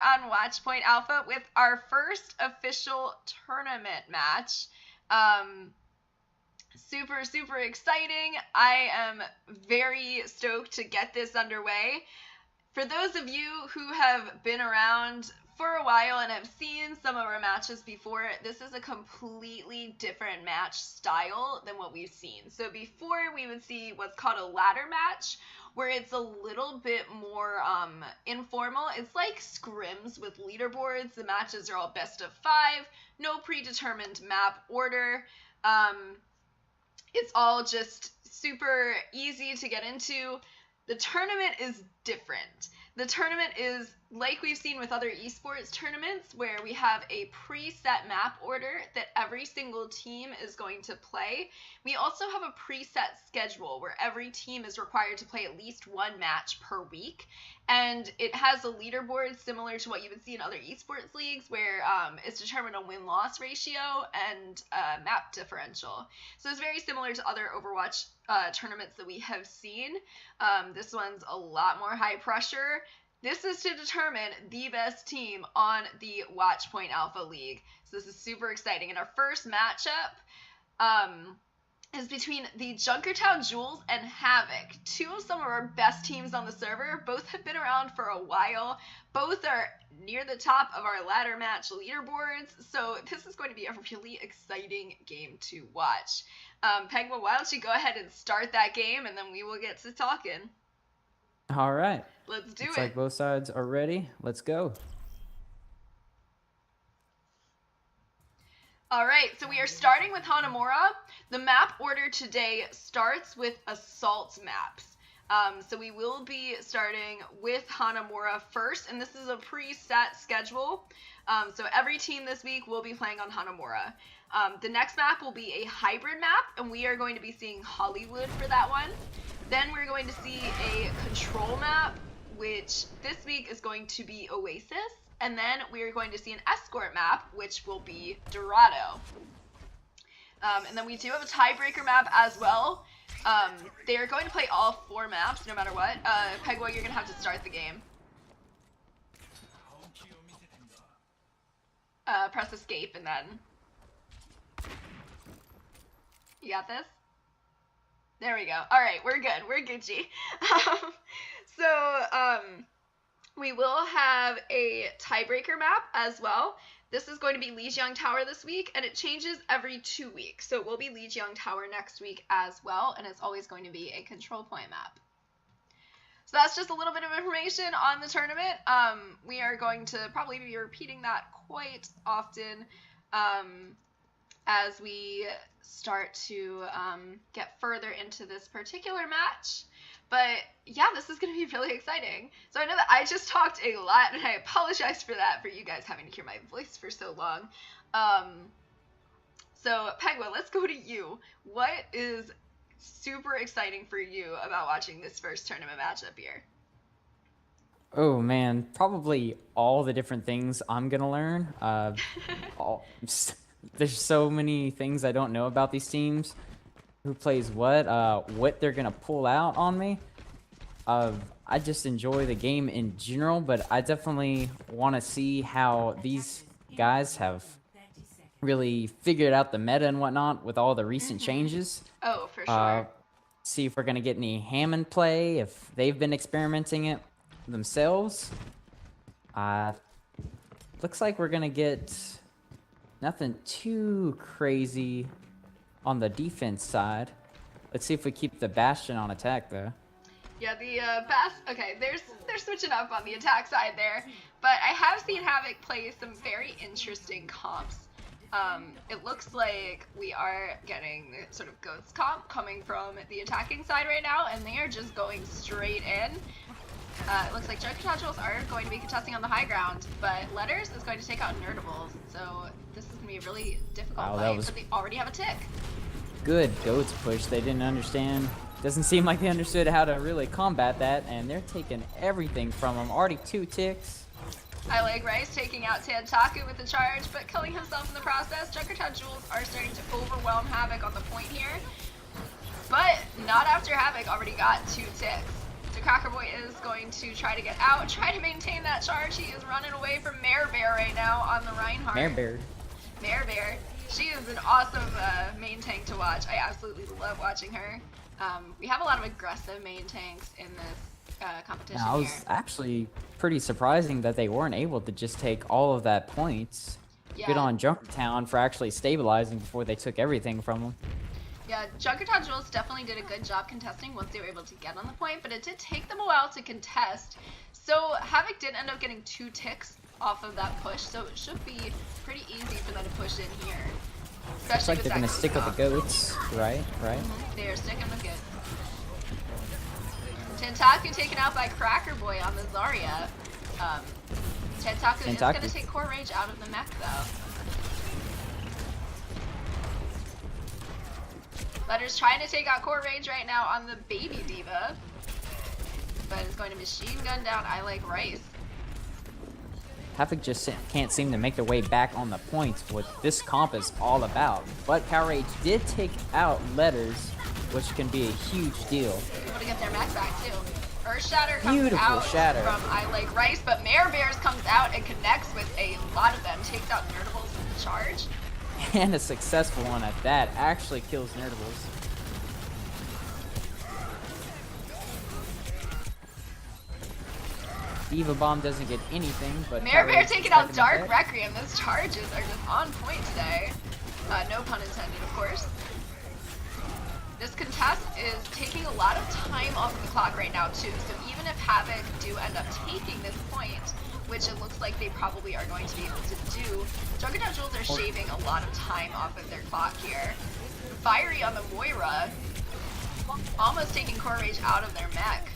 on Watchpoint Alpha with our first official tournament match. Super exciting. I am very stoked to get this underway. For those of you who have been around for a while and have seen some of our matches before, this is a completely different match style than what we've seen. So before, we would see what's called a ladder match, where it's a little bit more informal. It's like scrims with leaderboards. The matches are all best of 5, no predetermined map order. It's all just super easy to get into. The tournament is different. The tournament is like we've seen with other esports tournaments, where we have a preset map order that every single team is going to play. We also have a preset schedule where every team is required to play at least one match per week. And it has a leaderboard similar to what you would see in other esports leagues, where it's determined on win-loss ratio and map differential. So it's very similar to other Overwatch tournaments that we have seen. This one's a lot more high pressure. This is to determine the best team on the Watchpoint Alpha League. So this is super exciting. And our first matchup is between the Junkertown Jewels and Havoc, two of some of our best teams on the server. Both have been around for a while. Both are near the top of our ladder match leaderboards. So this is going to be a really exciting game to watch. Pegma, why don't you go ahead and start that game, and then we will get to talking. All right. Let's do it. Looks like both sides are ready. Let's go. All right, so we are starting with Hanamura. The map order today starts with assault maps. So we will be starting with Hanamura first, and this is a preset schedule. So every team this week will be playing on Hanamura. The next map will be a hybrid map, and we are going to be seeing Hollywood for that one. Then we're going to see a control map, which this week is going to be Oasis. And then we are going to see an escort map, which will be Dorado. And then we do have a tiebreaker map as well. They are going to play all 4 maps, no matter what. Pegwa, you're going to have to start the game. Press escape and then... You got this? There we go. All right, we're good. We're Gucci. We will have a tiebreaker map as well. This is going to be Lijiang Tower this week, and it changes every 2 weeks. So it will be Lijiang Tower next week as well, and it's always going to be a control point map. So that's just a little bit of information on the tournament. We are going to probably be repeating that quite often as we start to get further into this particular match. But yeah, this is going to be really exciting. So I know that I just talked a lot, and I apologize for that, for you guys having to hear my voice for so long. So Pegwa, let's go to you. What is super exciting for you about watching this first tournament matchup here? Oh man, probably all the different things I'm gonna learn. There's so many things I don't know about these teams. Who plays what they're gonna pull out on me. I just enjoy the game in general, but I definitely want to see how these guys have really figured out the meta and whatnot with all the recent changes. Oh, for sure. See if we're gonna get any Hammond play, if they've been experimenting it themselves. Looks like we're gonna get nothing too crazy on the defense side. Let's see if we keep the Bastion on attack though. Yeah, the okay, they're switching up on the attack side there, but I have seen Havoc play some very interesting comps. It looks like we are getting sort of Goats comp coming from the attacking side right now, and they are just going straight in. It looks like Junkertown Jewels are going to be contesting on the high ground, but Letters is going to take out Nerdables, so this is going to be a really difficult fight, but they already have a tick. Good Goats push. They didn't understand. Doesn't seem like they understood how to really combat that, and they're taking everything from them. Already 2 ticks. I like Rice taking out Tantaku with the charge, but killing himself in the process. Junkertown Jewels are starting to overwhelm Havoc on the point here, but not after Havoc already got 2 ticks. So Crackerboy is going to try to get out, try to maintain that charge. He is running away from Mare Bear right now on the Reinhardt. Mare Bear. She is an awesome main tank to watch. I absolutely love watching her. We have a lot of aggressive main tanks in this competition Now, I was here. actually pretty surprising that they weren't able to just take all of that points. Yeah. Good on Junkertown for actually stabilizing before they took everything from them. Yeah, Junkertown Jewels definitely did a good job contesting once they were able to get on the point, but it did take them a while to contest. So Havoc did end up getting 2 ticks off of that push, so it should be pretty easy for them to push in here. Especially Looks like with they're that gonna stick with the goats, right? They're sticking with it. Tentaku taken out by Crackerboy on the Zarya. Tentaku is gonna take Core Rage out of the mech though. Letter's trying to take out Core Rage right now on the Baby Diva, but is going to machine gun down I Like Rice. Havoc just can't seem to make their way back on the points, what this comp is all about. But Power Rage did take out Letters, which can be a huge deal. Able to get their mech back too. Earth Shatter comes Beautiful out shatter from I Like Rice, but Mare Bears comes out and connects with a lot of them, takes out Nerdables in the charge. And a successful one at that. Actually kills Nerdables. Diva Bomb doesn't get anything, but Mare Bear taking out Dark dead. Requiem. Those charges are just on point today. No pun intended, of course. This contest is taking a lot of time off of the clock right now too, so even if Havoc do end up taking this point, which it looks like they probably are going to be able to do, Junkertown Jewels are shaving a lot of time off of their clock here. Fiery on the Moira, almost taking Core Rage out of their mech.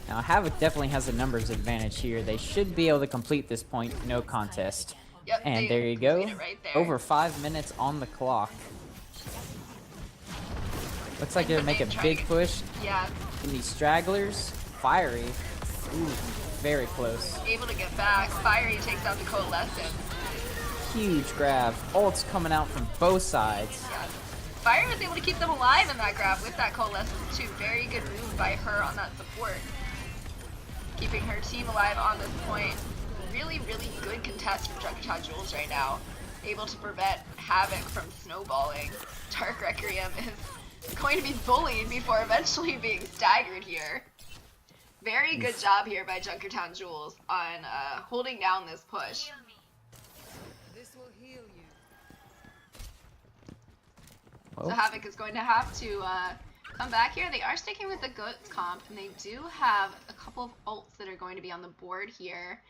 Now Havoc definitely has a numbers advantage here. They should be able to complete this point, no contest. Yep, And there you go. right there. Over 5 minutes on the clock. Looks like they'll make a big push. Yeah. In these stragglers. Fiery. Ooh, very close. Able to get back. Fiery takes out the Coalescence. Huge grab. Ults coming out from both sides. Yeah. Fire was able to keep them alive in that grab with that Coalescence too. Very good move by her on that support. Keeping her team alive on this point. Really, really good contest from Junkertown Jewels right now. Able to prevent Havoc from snowballing. Dark Requiem is going to be bullied before eventually being staggered here. Very good job here by Junkertown Jewels on holding down this push. This will heal you. Oh. So Havoc is going to have to come back here. They are sticking with the Goats comp, and they do have a couple of ults that are going to be on the board here.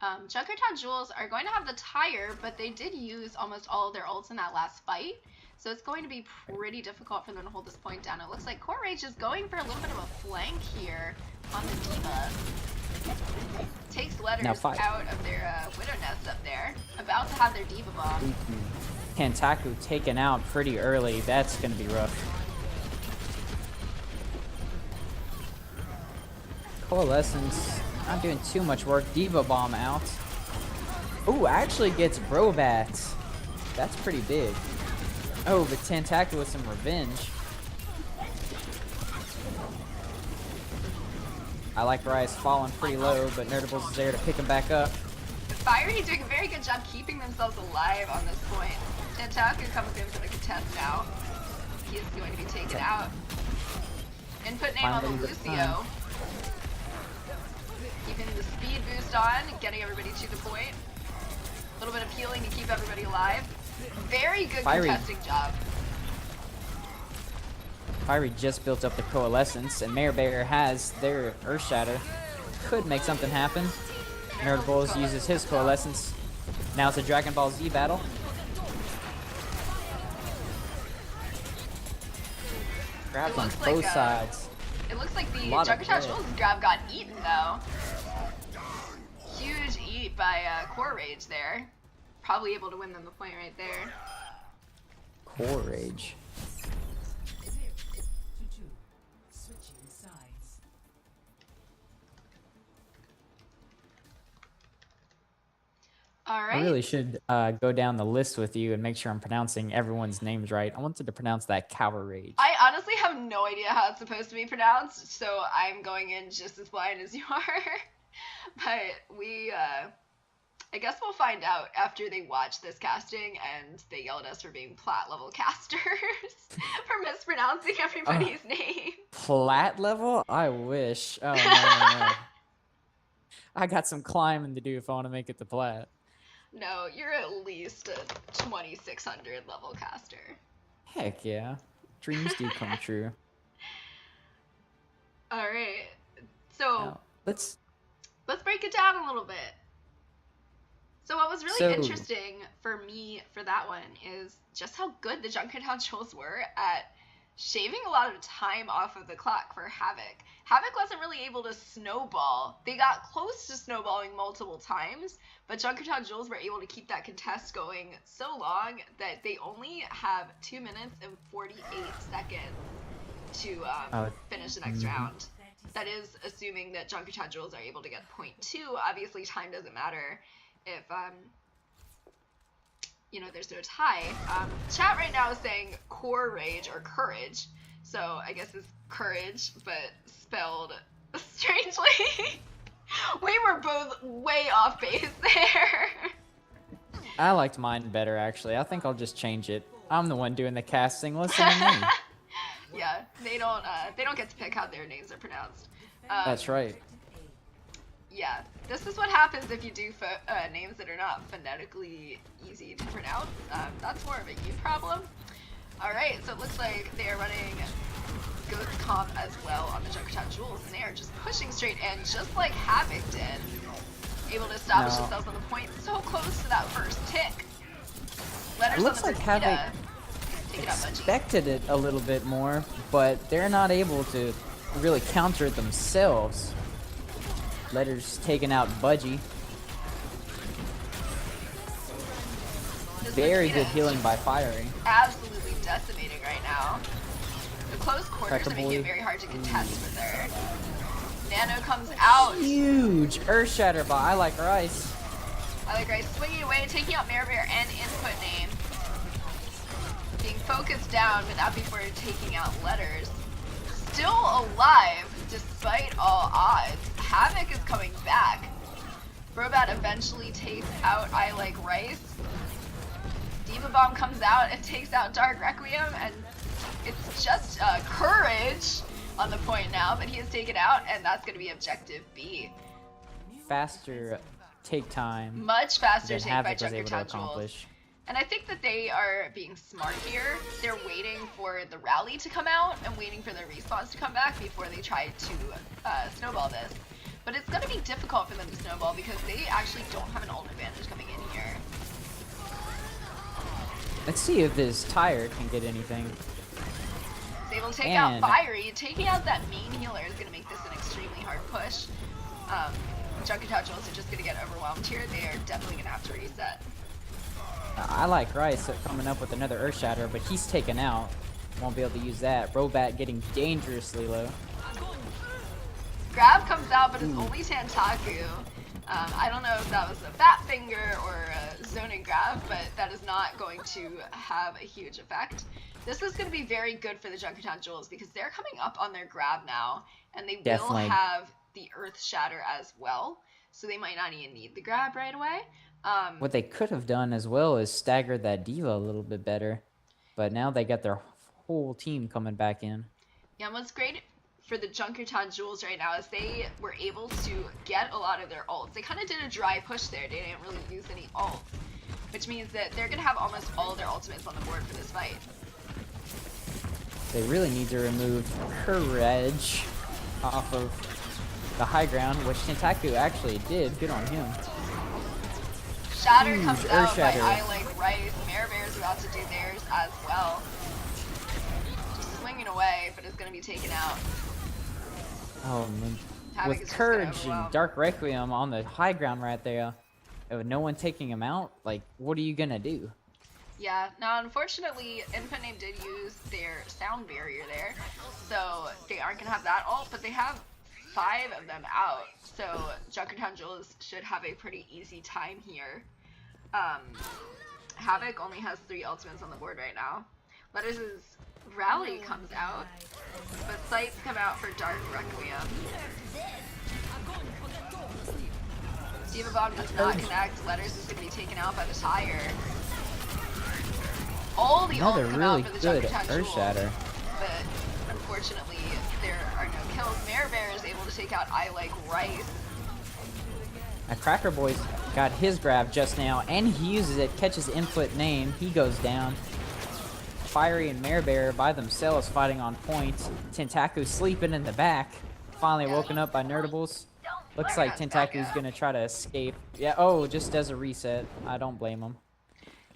Junkertown Jewels are going to have the tire, but they did use almost all of their ults in that last fight. So it's going to be pretty difficult for them to hold this point down. It looks like Core Rage is going for a little bit of a flank here on the Diva. Takes Letters out of their Widow Nest up there. About to have their Diva Bomb. Tentaku taken out pretty early. That's going to be rough. Coalescence not doing too much work. Diva Bomb out. Ooh, actually gets Brobats. That's pretty big. Oh, but Tentaku with some revenge. I Like Rice falling pretty low, but Nerdables is there to pick him back up. Fiery doing a very good job keeping themselves alive on this point. Tentaku comes in for the contest now. He is going to be taken out. Input name on the Lucio. Keeping the speed boost on, getting everybody to the point. A little bit of healing to keep everybody alive. Very good contesting job. Fiery just built up the Coalescence, and Mare Bear has their Earth Shatter. Could make something happen. Nerdables uses his Coalescence. Now it's a Dragon Ball Z battle. Grabs on both sides. It looks like the Junkertown Jewels grab got eaten though. Huge eat by Core Rage there. Probably able to win them the point right there. Core Rage. Alright. I really should go down the list with you and make sure I'm pronouncing everyone's names right. I wanted to pronounce that Cower Rage. I honestly have have no idea how it's supposed to be pronounced, so I'm going in just as blind as you are. But we, I guess we'll find out after they watch this casting and they yell at us for being plat level casters for mispronouncing everybody's name. Plat level? I wish. Oh, no. I got some climbing to do if I want to make it to plat. No, you're at least a 2600 level caster. Heck yeah. Dreams do come true. Alright, so Now, let's break it down a little bit. So what was really interesting for me for that one is just how good the Junkertown Jewels were at shaving a lot of time off of the clock for Havoc. Havoc wasn't really able to snowball. They got close to snowballing multiple times, but Junkertown Jewels were able to keep that contest going so long that they only have 2 minutes and 48 seconds to finish the next round. That is assuming that Junkertown Jewels are able to get point 2. Obviously, time doesn't matter if you know, there's no tie. Chat right now is saying core rage or courage, so I guess it's courage, but spelled strangely. We were both way off base there. I liked mine better, actually. I think I'll just change it. I'm the one doing the casting. Listen to me. Yeah, they don't get to pick how their names are pronounced. That's right. Yeah, this is what happens if you do names that are not phonetically easy to pronounce. That's more of a you problem. Alright, so it looks like they are running Ghost Comp as well on the Junkertown Jewels, and they are just pushing straight in, just like Havoc did. Able to establish themselves on the point, so close to that first tick. Letters It looks on the like Havoc expected it a little bit more, but they're not able to really counter it themselves. Letters taking out Budgie. Very good healing by Fiery. Absolutely decimating right now. The close quarters are making it very hard to contest with her. Nano comes out. Huge Earth Shatter by I Like Rice. I Like Rice swinging away, taking out Mare Bear and Input Name. Being focused down, but not before taking out Letters. Still alive, despite all odds. Havoc is coming back. Brobat eventually takes out I Like Rice. Diva Bomb comes out and takes out Dark Requiem, and it's just Courage on the point now, but he is taken out, and that's going to be Objective B. Faster take time. Much faster than take by Havoc was able to Junkertown Jewels. accomplish. And I think that they are being smart here. They're waiting for the rally to come out and waiting for the respawns to come back before they try to snowball this. But it's going to be difficult for them to snowball because they actually don't have an ult advantage coming in here. Let's see if this tire can get anything. He's able to take out Fiery. Taking out that main healer is going to make this an extremely hard push. Junkertown Jewels are just going to get overwhelmed here. They are definitely going to have to reset. I Like Rice coming up with another Earth Shatter, but he's taken out. Won't be able to use that. Brobat getting dangerously low. Grab comes out, but it's only Tantaku. I don't know if that was a fat finger or a zoning grab, but that is not going to have a huge effect. This is going to be very good for the Junkertown Jewels because they're coming up on their grab now, and they will have the Earth Shatter as well, so they might not even need the grab right away. What they could have done as well is staggered that Diva a little bit better, but now they got their whole team coming back in. Yeah, and what's great for the Junkertown Jewels right now is they were able to get a lot of their ults. They kind of did a dry push there. They didn't really use any ults, which means that they're going to have almost all their ultimates on the board for this fight. They really need to remove Courage off of the high ground, which Tentaku actually did. Good on him. Shatter comes out by I Like Rice. Mare Bear's about to do theirs as well. Just swinging away, but it's going to be taken out. Oh, man. Havoc With Courage and Dark Requiem on the high ground right there, with no one taking him out, like, what are you going to do? Yeah, now unfortunately, Input Name did use their sound barrier there, so they aren't going to have that ult, but they have 5 of them out, so Junkertown Jewels should have a pretty easy time here. Havoc only has 3 ultimates on the board right now. Letters is Rally comes out, but Sights come out for Dark Requiem. Diva Bomb does not connect. Letters is going to be taken out by the tire. All the Another ults come really out for the good Junkertown Earth Jewels, Shatter. but unfortunately there are no kills. Mare Bear is able to take out I Like Rice. Now Cracker Boy's got his grab just now, and he uses it, catches input name, he goes down. Fiery and Mare Bear by themselves fighting on point. Tentaku sleeping in the back. Finally woken up by Nerdables. Looks like Tentaku's gonna try to escape. Yeah, oh, just does a reset. I don't blame him.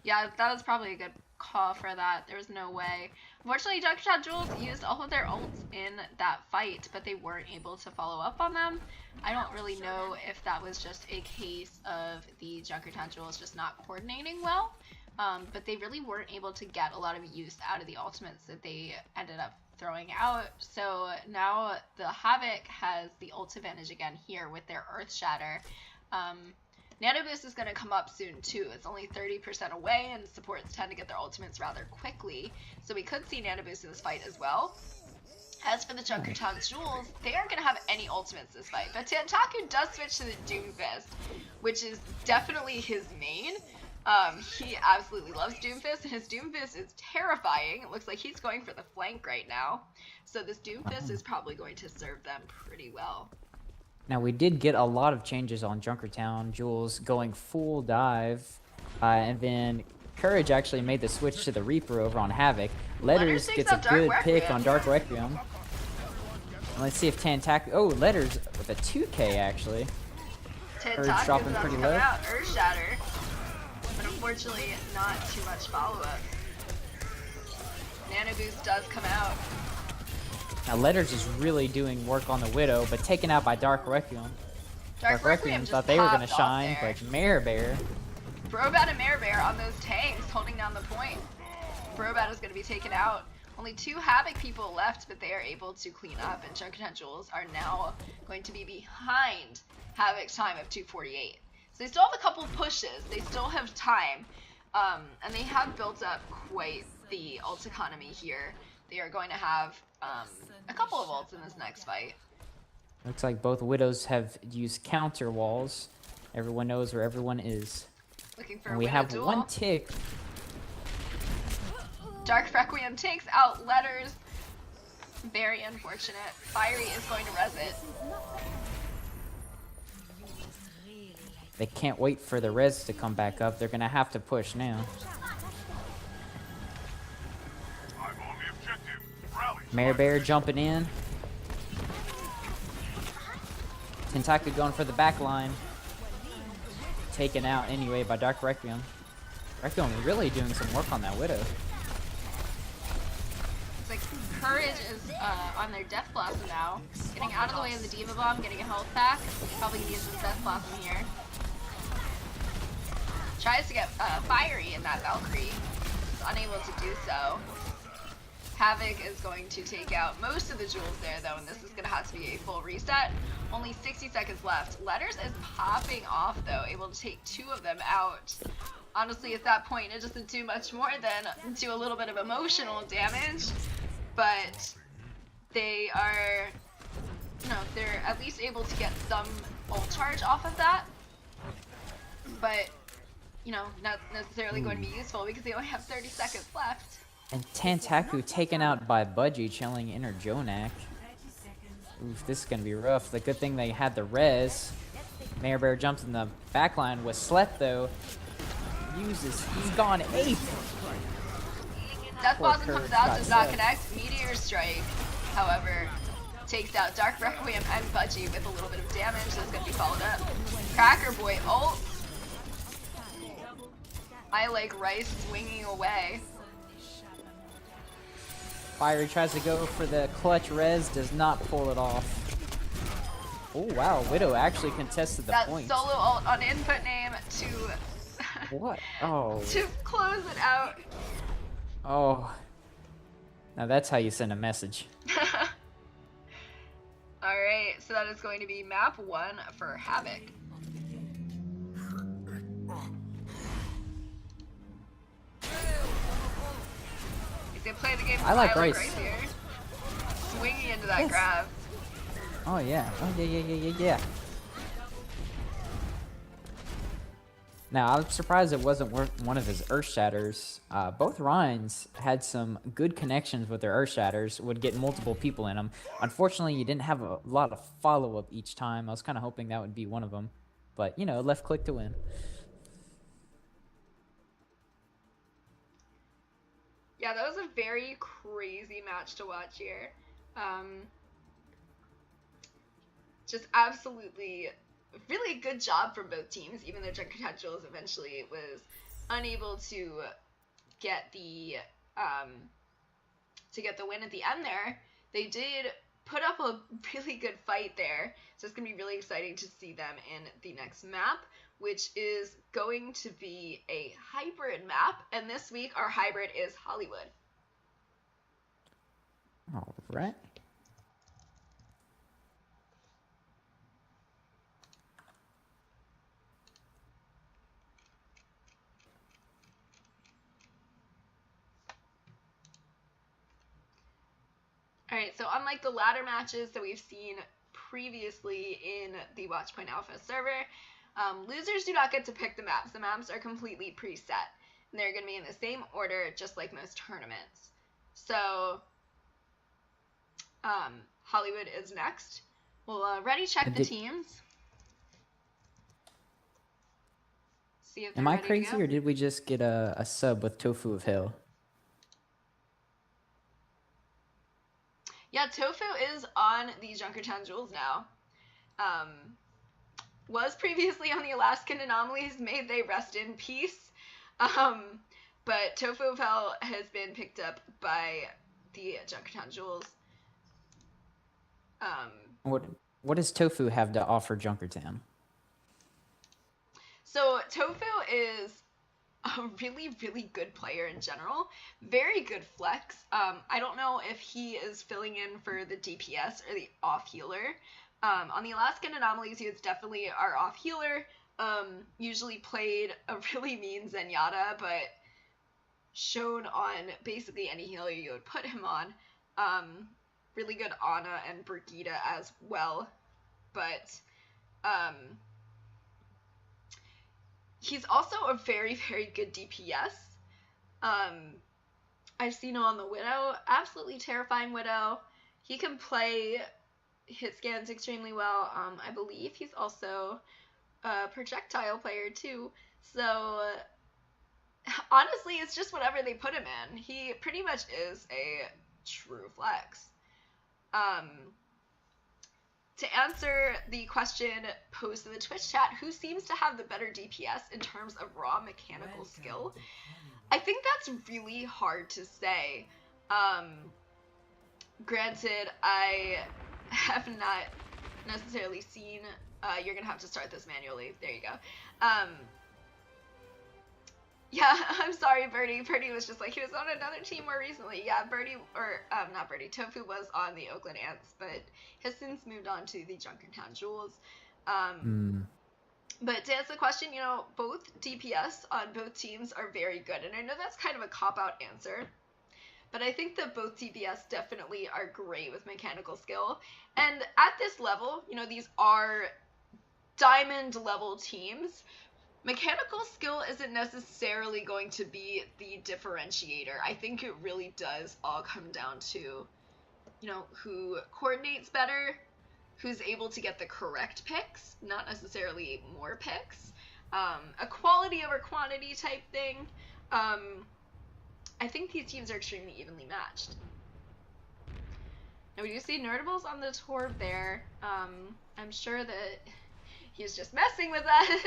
Yeah, that was probably a good call for that. There was no way. Unfortunately, Junkertown Jewels used all of their ults in that fight, but they weren't able to follow up on them. I don't really know if that was just a case of the Junkertown Jewels just not coordinating well, but they really weren't able to get a lot of use out of the ultimates that they ended up throwing out. So now the Havoc has the ult advantage again here with their Earth Shatter. Nano Boost is going to come up soon too. It's only 30% away, and supports tend to get their ultimates rather quickly. So we could see Nano Boost in this fight as well. As for the Junkertown Jewels, they aren't going to have any ultimates this fight. But Tentaku does switch to the Doomfist, which is definitely his main. He absolutely loves Doomfist, and his Doomfist is terrifying. It looks like he's going for the flank right now. So this Doomfist is probably going to serve them pretty well. Now we did get a lot of changes on Junkertown Jewels going full dive, and then Courage actually made the switch to the Reaper over on Havoc. Letters gets a good pick on Dark Requiem. And let's see if Tentaku, oh, Letters with a 2K actually. Courage dropping pretty low. Earth Shatter, but unfortunately not too much follow-up. Nano Boost does come out. Now Letters is really doing work on the Widow, but taken out by Dark Requiem. Dark Requiem thought they were going to shine, but Mare Bear. Brobat and Mare Bear on those tanks holding down the point. Brobat is going to be taken out. Only 2 Havoc people left, but they are able to clean up, and Junkertown Jewels are now going to be behind Havoc's time of 2:48. So they still have a couple pushes. They still have time, and they have built up quite the ult economy here. They are going to have a couple of ults in this next fight. Looks like both Widows have used counter walls. Everyone knows where everyone is. Looking for And a we Widow have duel. one tick. Dark Requiem takes out Letters. Very unfortunate. Fiery is going to res it. They can't wait for the res to come back up. They're gonna have to push now. Mare Bear jumping in. Tentaku going for the back line. Taken out anyway by Dark Requiem. Requiem really doing some work on that Widow. It's like Courage is on their Death Blossom now. Getting out of the way of the Diva Bomb, getting a health pack. Probably gonna use the Death Blossom here. Tries to get Fiery in that Valkyrie. Is unable to do so. Havoc is going to take out most of the jewels there though, and this is gonna have to be a full reset. Only 60 seconds left. Letters is popping off though, able to take 2 of them out. Honestly, at that point, it doesn't do much more than do a little bit of emotional damage, but they are, they're at least able to get some ult charge off of that, but, not necessarily going to be useful because they only have 30 seconds left. And Tentaku taken out by Budgie, chilling inner Jonak. Oof, this is gonna be rough. The good thing they had the res. Mare Bear jumps in the backline with Slep though. He's gone 8. Death Blossom comes out, does not connect. Meteor Strike, however, takes out Dark Requiem and Budgie with a little bit of damage that's going to be followed up. Cracker Boy ult. I Like Rice swinging away. Fiery tries to go for the clutch res, does not pull it off. Oh wow, Widow actually contested the point. That solo ult on input name to What? Oh. to close it out. Oh. Now that's how you send a message. Alright, so that is going to be map 1 for Havoc. He's gonna play the game I like right rice. here. Swinging into that Yes. grab. Oh yeah. Oh yeah. Now, I'm surprised it wasn't one of his Earth Shatters. Both Rhines had some good connections with their Earth Shatters, would get multiple people in them. Unfortunately, you didn't have a lot of follow-up each time. I was kind of hoping that would be one of them. But, you know, left click to win. Yeah, that was a very crazy match to watch here. Just absolutely really good job from both teams, even though Junkertown Jewels eventually was unable to get the win at the end there. They did put up a really good fight there, so it's going to be really exciting to see them in the next map, which is going to be a hybrid map, and this week our hybrid is Hollywood. All right. Alright, so unlike the ladder matches that we've seen previously in the Watchpoint Alpha server, losers do not get to pick the maps. The maps are completely preset, and they're going to be in the same order, just like most tournaments. So, Hollywood is next. We'll ready check the teams. See if they're Am I ready to crazy, go. or did we just get a sub with Tofu of Hell? Yeah, Tofu is on the Junkertown Jewels now. Was previously on the Alaskan Anomalies. May they rest in peace. But Tofu of Hell has been picked up by the Junkertown Jewels. What does Tofu have to offer Junkertown? So Tofu is a really, really good player in general. Very good flex. I don't know if he is filling in for the DPS or the off healer. On the Alaskan Anomalies, he was definitely our off healer. Usually played a really mean Zenyatta, but shown on basically any healer you would put him on. Really good Ana and Brigitte as well. But he's also a very, very good DPS. I've seen him on the Widow. Absolutely terrifying Widow. He can play hit scans extremely well. I believe he's also a projectile player too. So honestly, it's just whatever they put him in. He pretty much is a true flex. To answer the question posed in the Twitch chat, who seems to have the better DPS in terms of raw mechanical skill? I think that's really hard to say. Granted, I have not necessarily seen, you're gonna have to start this manually. There you go. Yeah, I'm sorry, Birdie. Birdie was just like, he was on another team more recently. Yeah, Birdie, or, not Birdie, Tofu was on the Oakland Ants, but has since moved on to the Junkertown Jewels. But to answer the question, you know, both DPS on both teams are very good, and I know that's kind of a cop-out answer, but I think that both DPS definitely are great with mechanical skill. And at this level, you know, these are diamond level teams. Mechanical skill isn't necessarily going to be the differentiator. I think it really does all come down to, you know, who coordinates better, who's able to get the correct picks, not necessarily more picks. A quality over quantity type thing. I think these teams are extremely evenly matched. Now we do see Nerdables on the Torb there. I'm sure that he's just messing with us.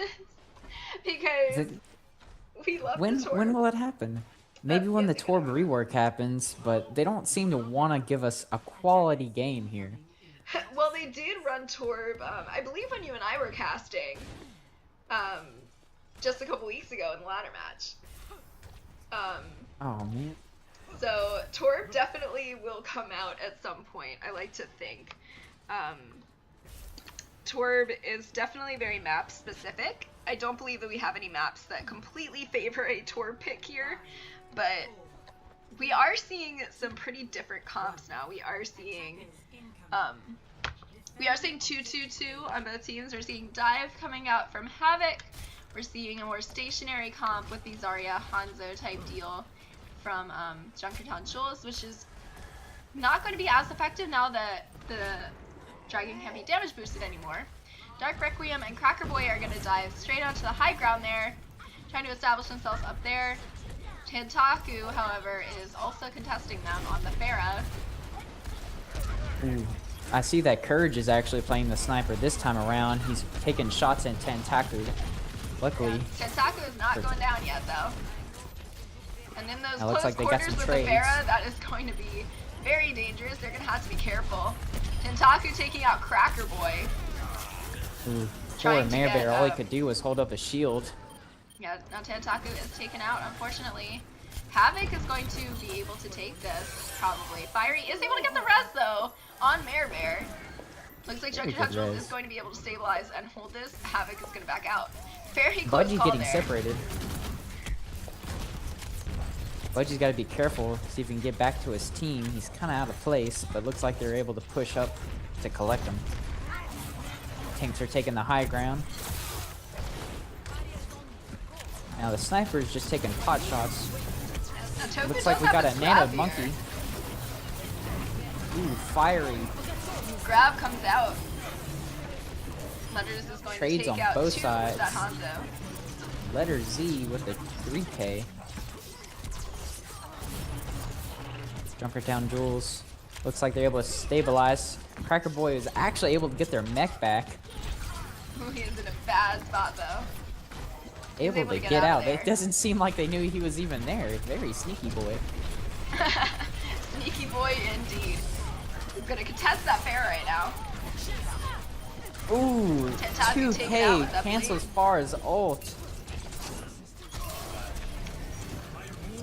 Because we love the Torb. When will it happen? Maybe when the Torb rework happens, but they don't seem to want to give us a quality game here. Well, they did run Torb, I believe when you and I were casting, just a couple weeks ago in the ladder match. Oh, man. So, Torb definitely will come out at some point, I like to think. Torb is definitely very map specific. I don't believe that we have any maps that completely favor a Torb pick here, but we are seeing some pretty different comps now. We are seeing 2-2-2 on both teams. We're seeing dive coming out from Havoc. We're seeing a more stationary comp with the Zarya Hanzo type deal from Junkertown Jewels, which is not going to be as effective now that the dragon can't be damage boosted anymore. Dark Requiem and Cracker Boy are going to dive straight onto the high ground there, trying to establish themselves up there. Tantaku, however, is also contesting them on the Pharah. Ooh. I see that Courage is actually playing the sniper this time around. He's taking shots at Tantaku. Luckily. Tantaku is not going down yet, though. And in those close like quarters with the Pharah, that is going to be very dangerous. They're going to have to be careful. Tantaku taking out Cracker Boy. Ooh. Poor Marebear, all he could do was hold up a shield. Yeah, now Tantaku is taken out, unfortunately. Havoc is going to be able to take this, probably. Fiery is able to get the res, though, on Marebear. Looks like Junkertown Jewels is going to be able to stabilize and hold this. Havoc is going to back out. Very close Budgie's call getting there. separated. Budgie's got to be careful, see if he can get back to his team. He's kind of out of place, but looks like they're able to push up to collect him. Tanks are taking the high ground. Now the sniper is just taking pot shots. Looks like we got a nano monkey. Ooh, Fiery. Grab comes out. Letters is going Trades to on take out both two sides. that Hanzo. Letter Z with a 3K. Junkertown Jewels. Looks like they're able to stabilize. Cracker Boy is actually able to get their mech back. Ooh, he is in a bad spot, though. Able to get out. It doesn't seem like they knew he was even there. Very sneaky boy. Sneaky boy indeed. He's gonna contest that fair right now. Ooh, Tantaku taken out with 2K that cancels blade. Far's ult.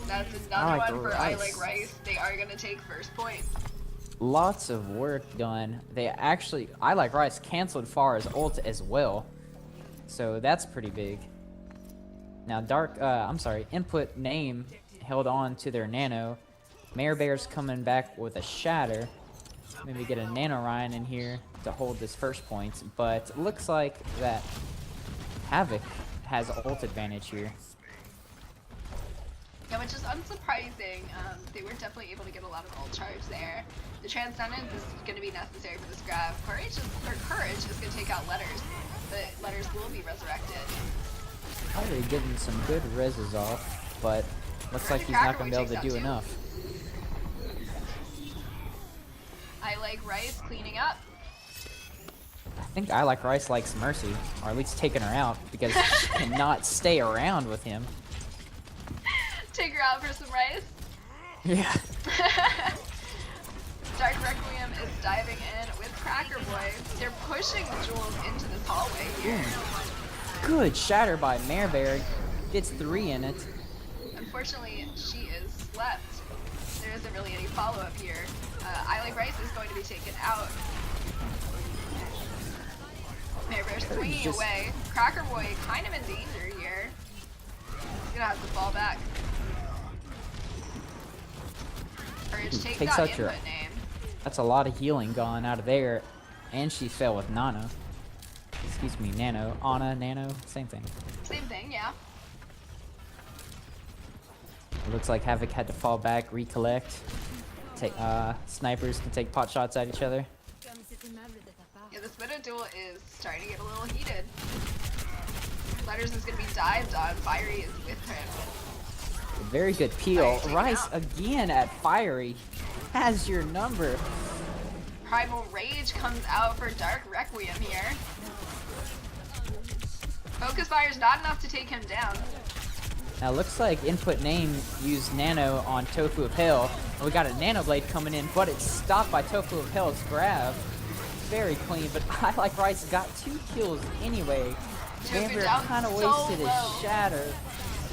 That's another like one for Rice. I Like Rice. They are gonna take first point. Lots of work done. They actually, I Like Rice canceled Far's ult as well. So that's pretty big. Now Input Name held on to their nano. Marebear's coming back with a shatter. Maybe get a Nano Ryan in here to hold this first point. But it looks like that Havoc has ult advantage here. Yeah, which is unsurprising. They were definitely able to get a lot of ult charge there. The Transcendence is going to be necessary for this grab. Courage is going to take out Letters, but Letters will be resurrected. Probably getting some good reses off, but looks like he's not going to be able to do enough. I Like Rice cleaning up. I think I Like Rice likes Mercy, or at least taking her out, because she cannot stay around with him. Take her out for some rice. Yeah. Dark Requiem is diving in with Cracker Boy. They're pushing the Jewels into this hallway here. Good shatter by Marebear. Gets 3 in it. Unfortunately, she is slept. There isn't really any follow-up here. I Like Rice is going to be taken out. Marebear's swinging away. Cracker Boy kind of in danger here. He's gonna have to fall back. Courage takes out Input Name. That's a lot of healing gone out of there. And she fell with Nano. Excuse me, Nano. Ana, Nano, same thing. Same thing, yeah. It looks like Havoc had to fall back, recollect. Snipers can take pot shots at each other. Yeah, this Widow duel is starting to get a little heated. Letters is going to be dived on. Fiery is with him. Very good peel. Fire Rice taken again at Fiery. Has your number. Primal Rage comes out for Dark Requiem here. Focus Fire's not enough to take him down. Now looks like Input Name used Nano on Tofu of Hell. We got a Nano Blade coming in, but it's stopped by Tofu of Hell's grab. Very clean, but I Like Rice got 2 kills anyway. Vampire kind of wasted his shatter.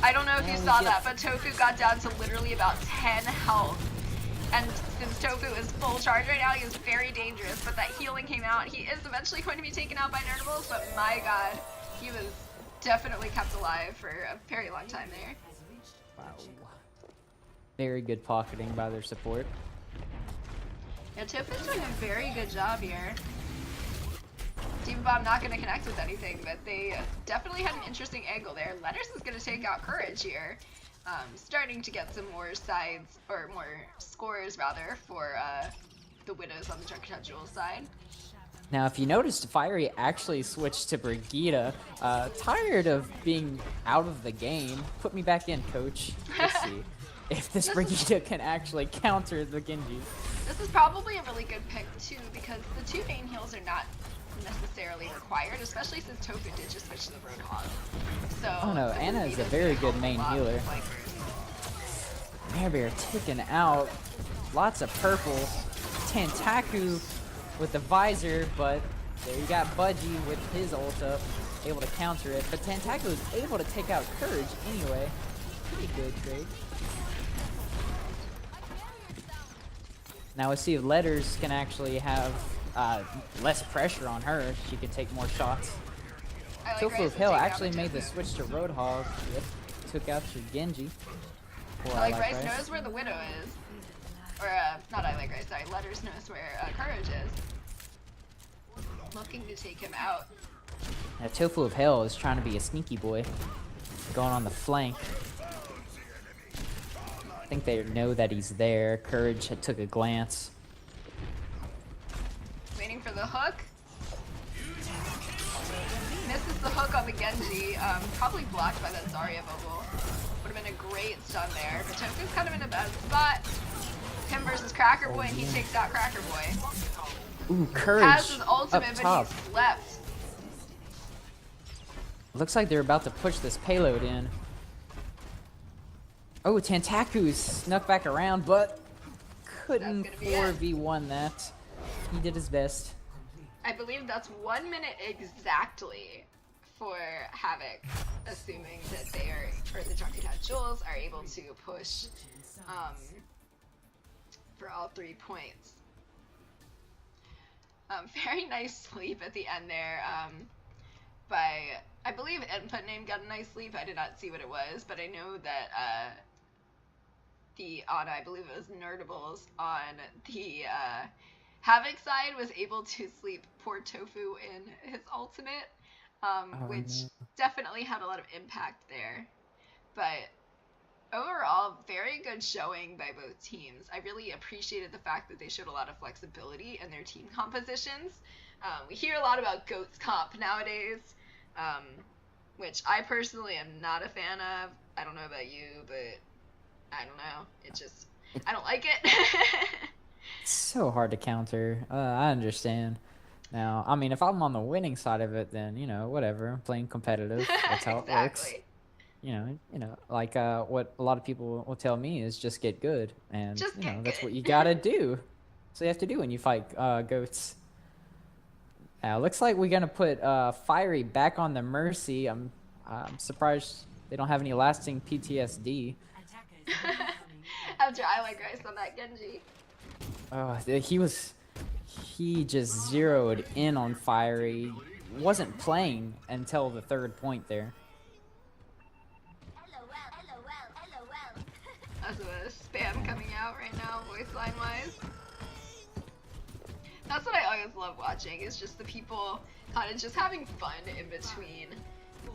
I don't know if you saw that, but Tofu got down to literally about 10 health. And since Tofu is full charge right now, he is very dangerous, but that healing came out. He is eventually going to be taken out by Nerdables, but my god, he was definitely kept alive for a very long time there. Wow. Very good pocketing by their support. Yeah, Tofu's doing a very good job here. Demon Bomb not going to connect with anything, but they definitely had an interesting angle there. Letters is going to take out Courage here. Starting to get some more sides, or more scores rather, for the Widows on the Junkertown Jewels side. Now, if you noticed, Fiery actually switched to Brigida. Tired of being out of the game. Put me back in, coach. Let's see if this Brigida can actually counter the Genji. This is probably a really good pick too, because the two main heals are not necessarily required, especially since Tofu did just switch to the Roadhog. So, Oh no, Anna is a very good main healer. Bear taken out. Lots of purple. Tantaku with the visor, but there you got Budgie with his ult up, able to counter it. But Tantaku is able to take out Courage anyway. Pretty good trade. Now let's see if Letters can actually have less pressure on her. She can take more shots. Tofu of Hell actually made the switch to Roadhog. Yep. Took out your Genji. I Like Rice knows where the Widow is. Or, not I Like Rice, sorry. Letters knows where Courage is. Looking to take him out. Now, Tofu of Hell is trying to be a sneaky boy. Going on the flank. I think they know that he's there. Courage took a glance. Waiting for the hook. Misses the hook on the Genji. Probably blocked by that Zarya bubble. Would have been a great stun there. But Tofu's kind of in a bad spot. Him versus Cracker Boy, and he takes out Cracker Boy. Ooh, Courage Has his ultimate, up but top. he's left. Looks like they're about to push this payload in. Oh, Tantaku snuck back around, but couldn't That's gonna be 4v1 that. He did his best. I believe that's 1 minute exactly for Havoc, assuming that they are, or the Junkertown Jewels are able to push for all 3 points. Very nice sleep at the end there. I believe Input Name got a nice sleep. I did not see what it was, but I know that I believe it was Nerdables on the Havoc side was able to sleep poor Tofu in his ultimate, which definitely had a lot of impact there. But overall, very good showing by both teams. I really appreciated the fact that they showed a lot of flexibility in their team compositions. We hear a lot about GOATS comp nowadays, which I personally am not a fan of. I don't know about you, but I don't know. I don't like it. It's so hard to counter. I understand. Now, I mean, if I'm on the winning side of it, then, you know, whatever. I'm playing competitive. That's how it works. You know, like what a lot of people will tell me is just get good. And, that's what you gotta do. So you have to do when you fight GOATs. Now, looks like we're gonna put Fiery back on the Mercy. I'm surprised they don't have any lasting PTSD. After I Like Rice on that Genji. He just zeroed in on Fiery. Wasn't playing until the 3rd point there. That's a spam coming out right now, voice line wise. That's what I always love watching, is just the people kind of just having fun in between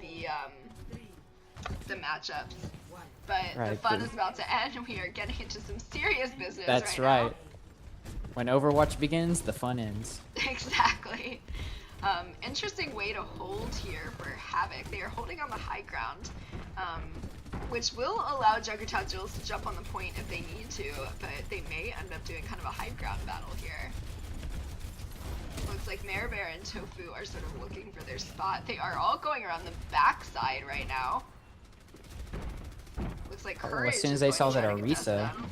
the matchups. But the fun is about to end, and we are getting into some serious business. That's right. right. When Overwatch begins, the fun ends. Exactly. Interesting way to hold here for Havoc. They are holding on the high ground, which will allow Junkertown Jewels to jump on the point if they need to, but they may end up doing kind of a high ground battle here. Looks like Bear and Tofu are sort of looking for their spot. They are all going around the backside right now. Looks like Courage as soon as is they going saw to that try to get past Orisa, them.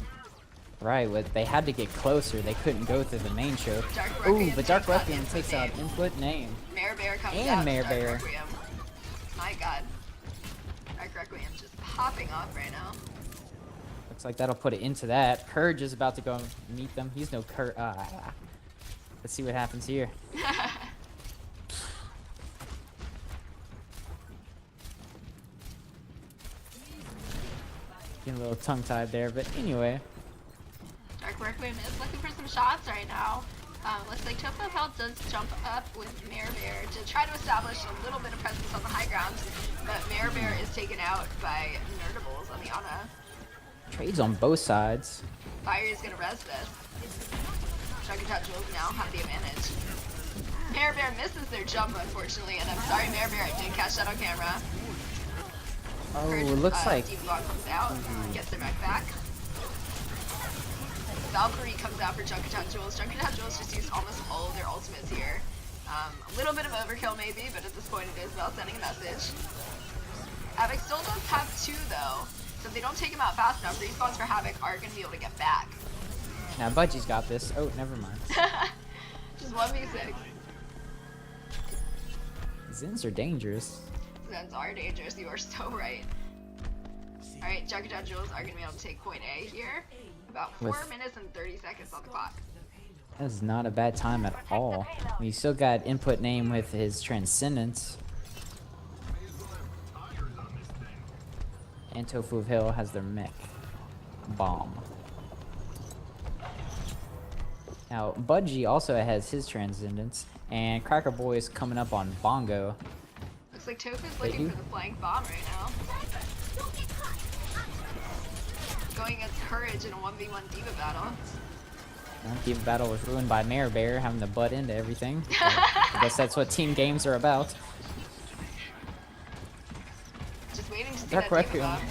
right, they had to get closer. They couldn't go through the main choke. Dark Ooh, Requiem but Dark takes out Requiem Input takes out Name. Input Name. Bear comes And out to Mare Dark Bear. Requiem. My god. Dark Requiem just popping off right now. Looks like that'll put it into that. Courage is about to go meet them. He's no Let's see what happens here. Getting a little tongue-tied there, but anyway. Dark Requiem is looking for some shots right now. Looks like Topo Health does jump up with Mare Bear to try to establish a little bit of presence on the high ground, but Mare Bear is taken out by Nerdables on the Ana. Trades on both sides. Fire is going to res this. Junkertown Jewels now have the advantage. Mare Bear misses their jump, unfortunately, and I'm sorry, Mare Bear, I didn't catch that on camera. Oh, it looks like... Deep Block comes out, gets their mech back. Valkyrie comes out for Junkertown Jewels. Junkertown Jewels just used almost all of their ultimates here. A little bit of overkill maybe, but at this point it is about sending a message. Havoc still does have 2 though, so if they don't take him out fast enough, respawns for Havoc are going to be able to get back. Now Budgie's got this. Oh, never mind. Just 1v6. Zins are dangerous. Zens are dangerous, you are so right. Alright, Junkertown Jewels are going to be able to take point A here. About 4 minutes and 30 seconds on the clock. That is not a bad time at all. We still got input name with his Transcendence. And Tofu of Hill has their mech. Bomb. Now, Budgie also has his Transcendence. And Cracker Boy is coming up on Bongo. Looks like Tofu's looking for the flank bomb right now. Going against Courage in a 1v1 Diva battle. Well, Diva battle was ruined by Mare Bear having to butt into everything. So I guess that's what team games are about. Just waiting to see Dark that Requiem. Diva bomb.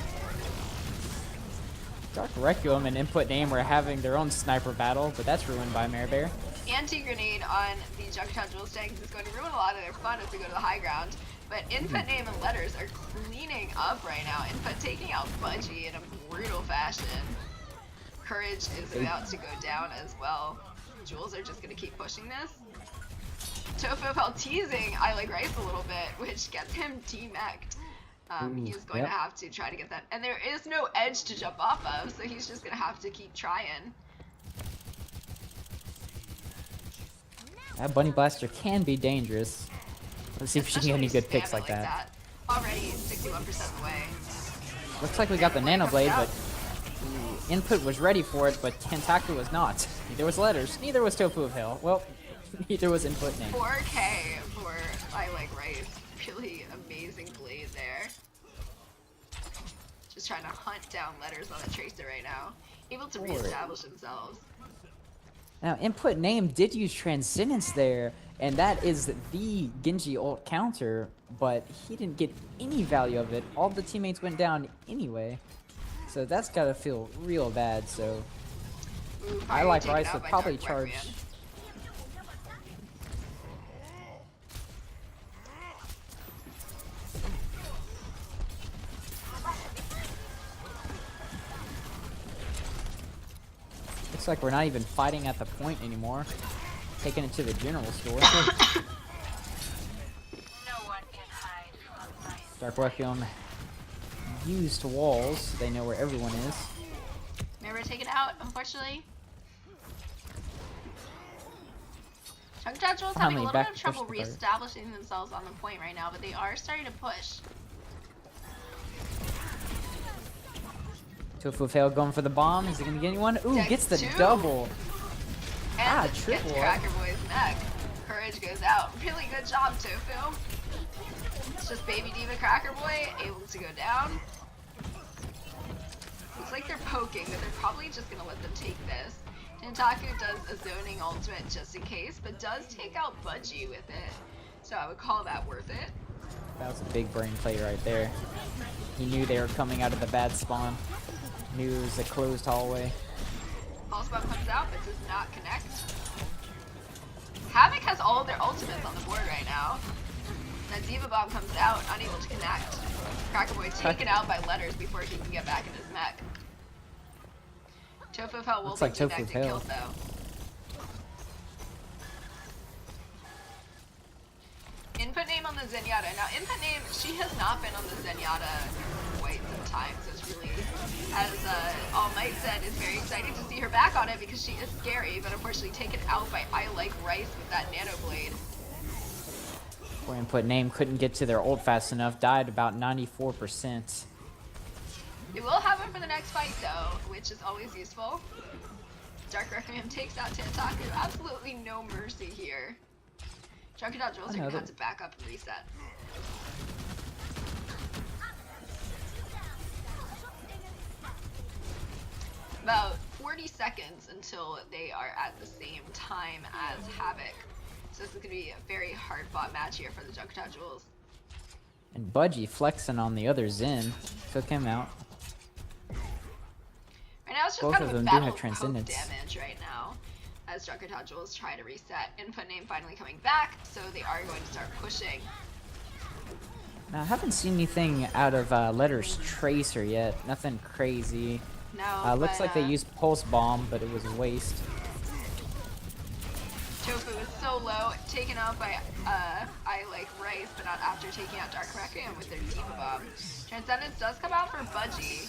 Dark Requiem and input name were having their own sniper battle, but that's ruined by Mare Bear. Anti-grenade on the Junkertown Jewels tanks is going to ruin a lot of their fun as they go to the high ground. But input name and letters are cleaning up right now. Input taking out Budgie in a brutal fashion. Courage is about to go down as well. Jewels are just going to keep pushing this. Tofu felt teasing I Like Rice a little bit, which gets him T-mech'd. He's going to have to try to get that. And there is no edge to jump off of, so he's just going to have to keep trying. That Bunny Blaster can be dangerous. Let's see if she can get any good picks like that. Already 61% of the way. Looks like we got the Nano Blade, but input was ready for it, but Tentaku was not. Neither was letters. Neither was Tofu of Hell. Well, neither was input name. 4K for I Like Rice. Really amazing blade there. Just trying to hunt down letters on the Tracer right now. Able to reestablish themselves. Now, input name did use Transcendence there, and that is the Genji ult counter, but he didn't get any value of it. All the teammates went down anyway. So that's gotta feel real bad, so... Ooh, I Like Rice would probably charge... Looks like we're not even fighting at the point anymore. Taking it to the general store. Dark Requiem used walls. They know where everyone is. Never taken out, unfortunately. Junkertown Jewels having a little bit of trouble reestablishing themselves on the point right now, but they are starting to push. Tofu failed going for the bomb. Is he gonna get anyone? Ooh, gets the double. And triple. Gets Cracker Boy's neck. Courage goes out. Really good job, Tofu. It's just Baby Diva Cracker Boy able to go down. Looks like they're poking, but they're probably just gonna let them take this. Tentaku does a zoning ultimate just in case, but does take out Budgie with it. So I would call that worth it. That was a big brain play right there. He knew they were coming out of the bad spawn. Knew it was a closed hallway. Pulse Bomb comes out, but does not connect. Havoc has all of their ultimates on the board right now. That Diva Bomb comes out, unable to connect. Cracker Boy taken out by letters before he can get back in his mech. Tofu of Hell will be connected killed though. Input name on the Zenyatta. Now input name, she has not been on the Zenyatta in quite some time, so it's really, as All Might said, it's very exciting to see her back on it because she is scary, but unfortunately taken out by I Like Rice with that Nano Blade. Poor input name couldn't get to their ult fast enough, died about 94%. They will have him for the next fight though, which is always useful. Dark Requiem takes out Tentaku. Absolutely no mercy here. Junkertown Jewels are gonna have to back up and reset. About 40 seconds until they are at the same time as Havoc. So this is gonna be a very hard fought match here for the Junkertown Jewels. And Budgie flexing on the other Zen took him out. Right now it's just Both kind of of a them do battle have of poke Transcendence. damage right now. As Junkertown Jewels try to reset. Input name finally coming back, so they are going to start pushing. Now, I haven't seen anything out of Letters Tracer yet. Nothing crazy. No, Looks like they used Pulse Bomb, but it was a waste. Tofu is so low, taken out by I Like Rice, but not after taking out Dark Requiem with their Diva Bomb. Transcendence does come out for Budgie,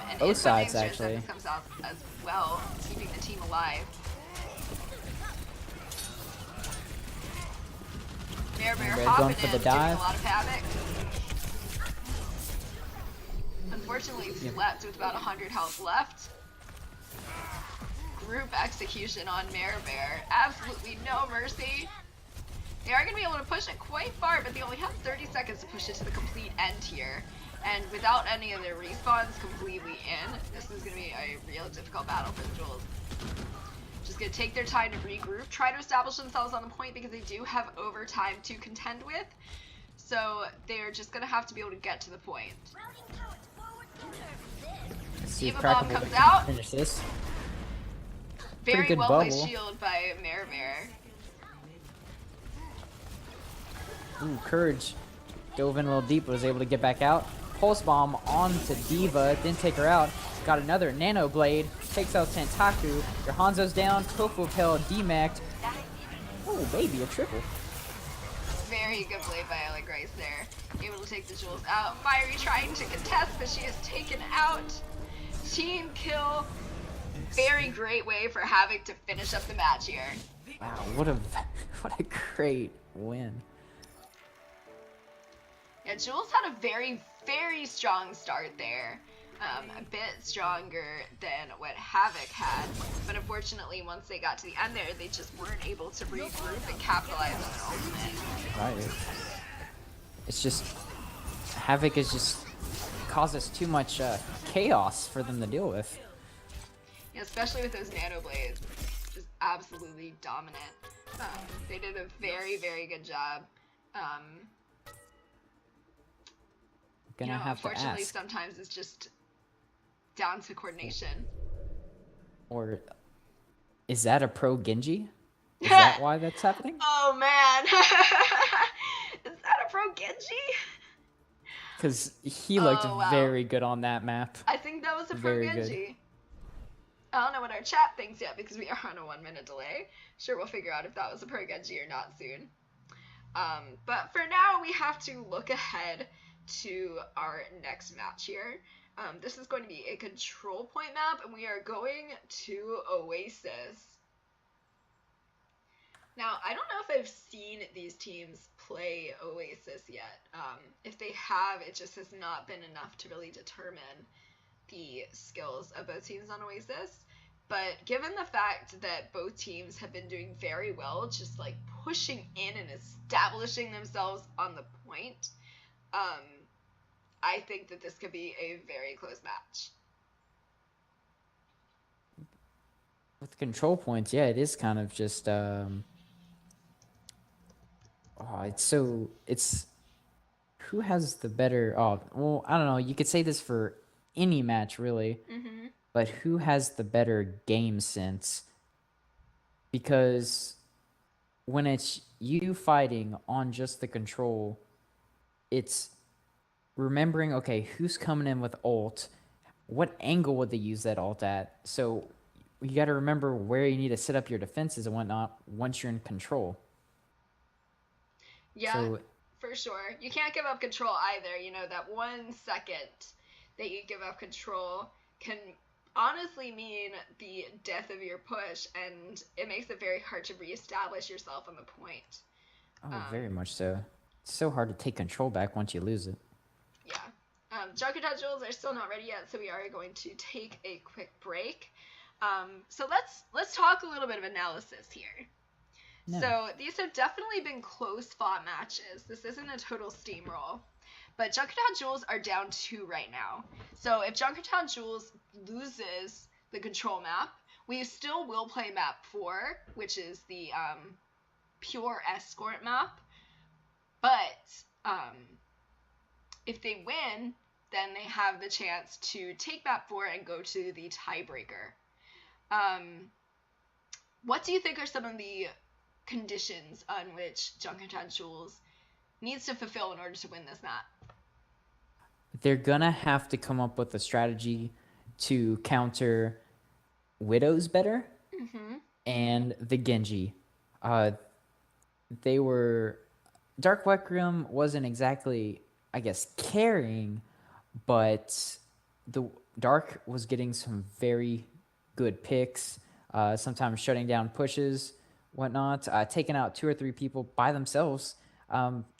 and Both sides, Transcendence comes out as well, keeping the team alive. Bear Red hopping going for the in, dive. doing a lot of havoc. Unfortunately, slept with about 100 health left. Group execution on Bear. Absolutely no mercy. They are going to be able to push it quite far, but they only have 30 seconds to push it to the complete end here. And without any of their respawns completely in, this is going to be a real difficult battle for the Jewels. Just going to take their time to regroup, try to establish themselves on the point because they do have overtime to contend with. So they're just going to have to be able to get to the point. See if Diva Kraken Bomb will comes out. finish this. Very good well placed bubble. shield by Bear. Ooh, Courage dove in a little deep, but was able to get back out. Pulse Bomb onto Diva, didn't take her out. Got another Nano Blade, takes out Tentaku. Your Hanzo's down, Tofu Pill demacked. Oh, baby, a triple. Very good play by Alec Rice there. Able to take the Jewels out. Fiery trying to contest, but she is taken out. Team kill. Very great way for Havoc to finish up the match here. Wow, what a great win. Yeah, Jewels had a very, very strong start there. A bit stronger than what Havoc had, but unfortunately once they got to the end there, they just weren't able to regroup and capitalize on their ultimate. Right. It's just Havoc is just causes too much chaos for them to deal with. Yeah, especially with those Nano Blades, just absolutely dominant. They did a very, very good job. Gonna have to unfortunately, ask. sometimes it's just down to coordination. Or is that a pro Genji? Is that why that's happening? Oh man, is that a pro Genji? Because he looked Oh, wow. very good on that map. I think that was a pro Very good. Genji. I don't know what our chat thinks yet because we are on a 1 minute delay. Sure, we'll figure out if that was a pro Genji or not soon. But for now, we have to look ahead to our next match here. This is going to be a control point map, and we are going to Oasis. Now, I don't know if I've seen these teams play Oasis yet. If they have, it just has not been enough to really determine the skills of both teams on Oasis. But given the fact that both teams have been doing very well, just like pushing in and establishing themselves on the point, I think that this could be a very close match. With control points, yeah, it is kind of just it's who has the better well, I don't know, you could say this for any match really. Mm-hmm. But who has the better game sense? Because when it's you fighting on just the control, it's remembering, okay, who's coming in with ult? What angle would they use that ult at? So you got to remember where you need to set up your defenses and whatnot once you're in control. Yeah, So for sure. You can't give up control either. You know, that 1 second that you give up control can honestly mean the death of your push, and it makes it very hard to reestablish yourself on the point. very much so. It's so hard to take control back once you lose it. Yeah. Junkertown Jewels are still not ready yet, so we are going to take a quick break. So let's talk a little bit of analysis here. No. So these have definitely been close fought matches. This isn't a total steamroll. But Junkertown Jewels are down 2 right now. So if Junkertown Jewels loses the control map, we still will play map 4, which is the pure escort map. But if they win, then they have the chance to take map 4 and go to the tiebreaker. What do you think are some of the conditions on which Junkertown Jewels needs to fulfill in order to win this map? They're gonna have to come up with a strategy to counter Widows better and the Genji. They were Dark Requiem wasn't exactly, I guess, carrying, but the Dark was getting some very good picks, sometimes shutting down pushes, whatnot, taking out 2 or 3 people by themselves.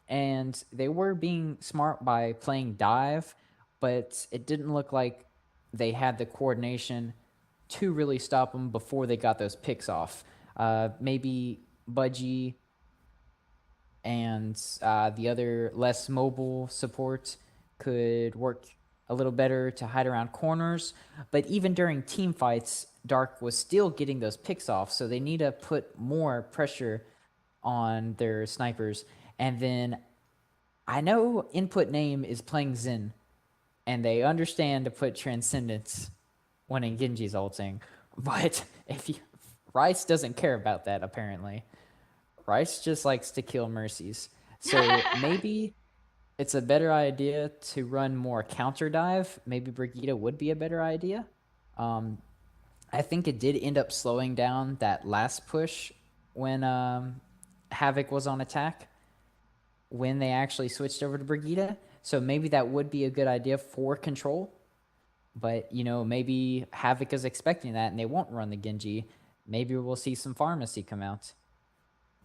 And they were being smart by playing dive, but it didn't look like they had the coordination to really stop them before they got those picks off. Maybe Budgie and the other less mobile support could work a little better to hide around corners. But even during team fights, Dark was still getting those picks off, so they need to put more pressure on their snipers. And then I know input name is playing Zen, and they understand to put Transcendence when in Genji's ulting. But Rice doesn't care about that, apparently. Rice just likes to kill Mercies. So maybe it's a better idea to run more counter dive. Maybe Brigitte would be a better idea. I think it did end up slowing down that last push when Havoc was on attack, when they actually switched over to Brigitte. So maybe that would be a good idea for control. But, you know, maybe Havoc is expecting that and they won't run the Genji. Maybe we'll see some Pharmacy come out.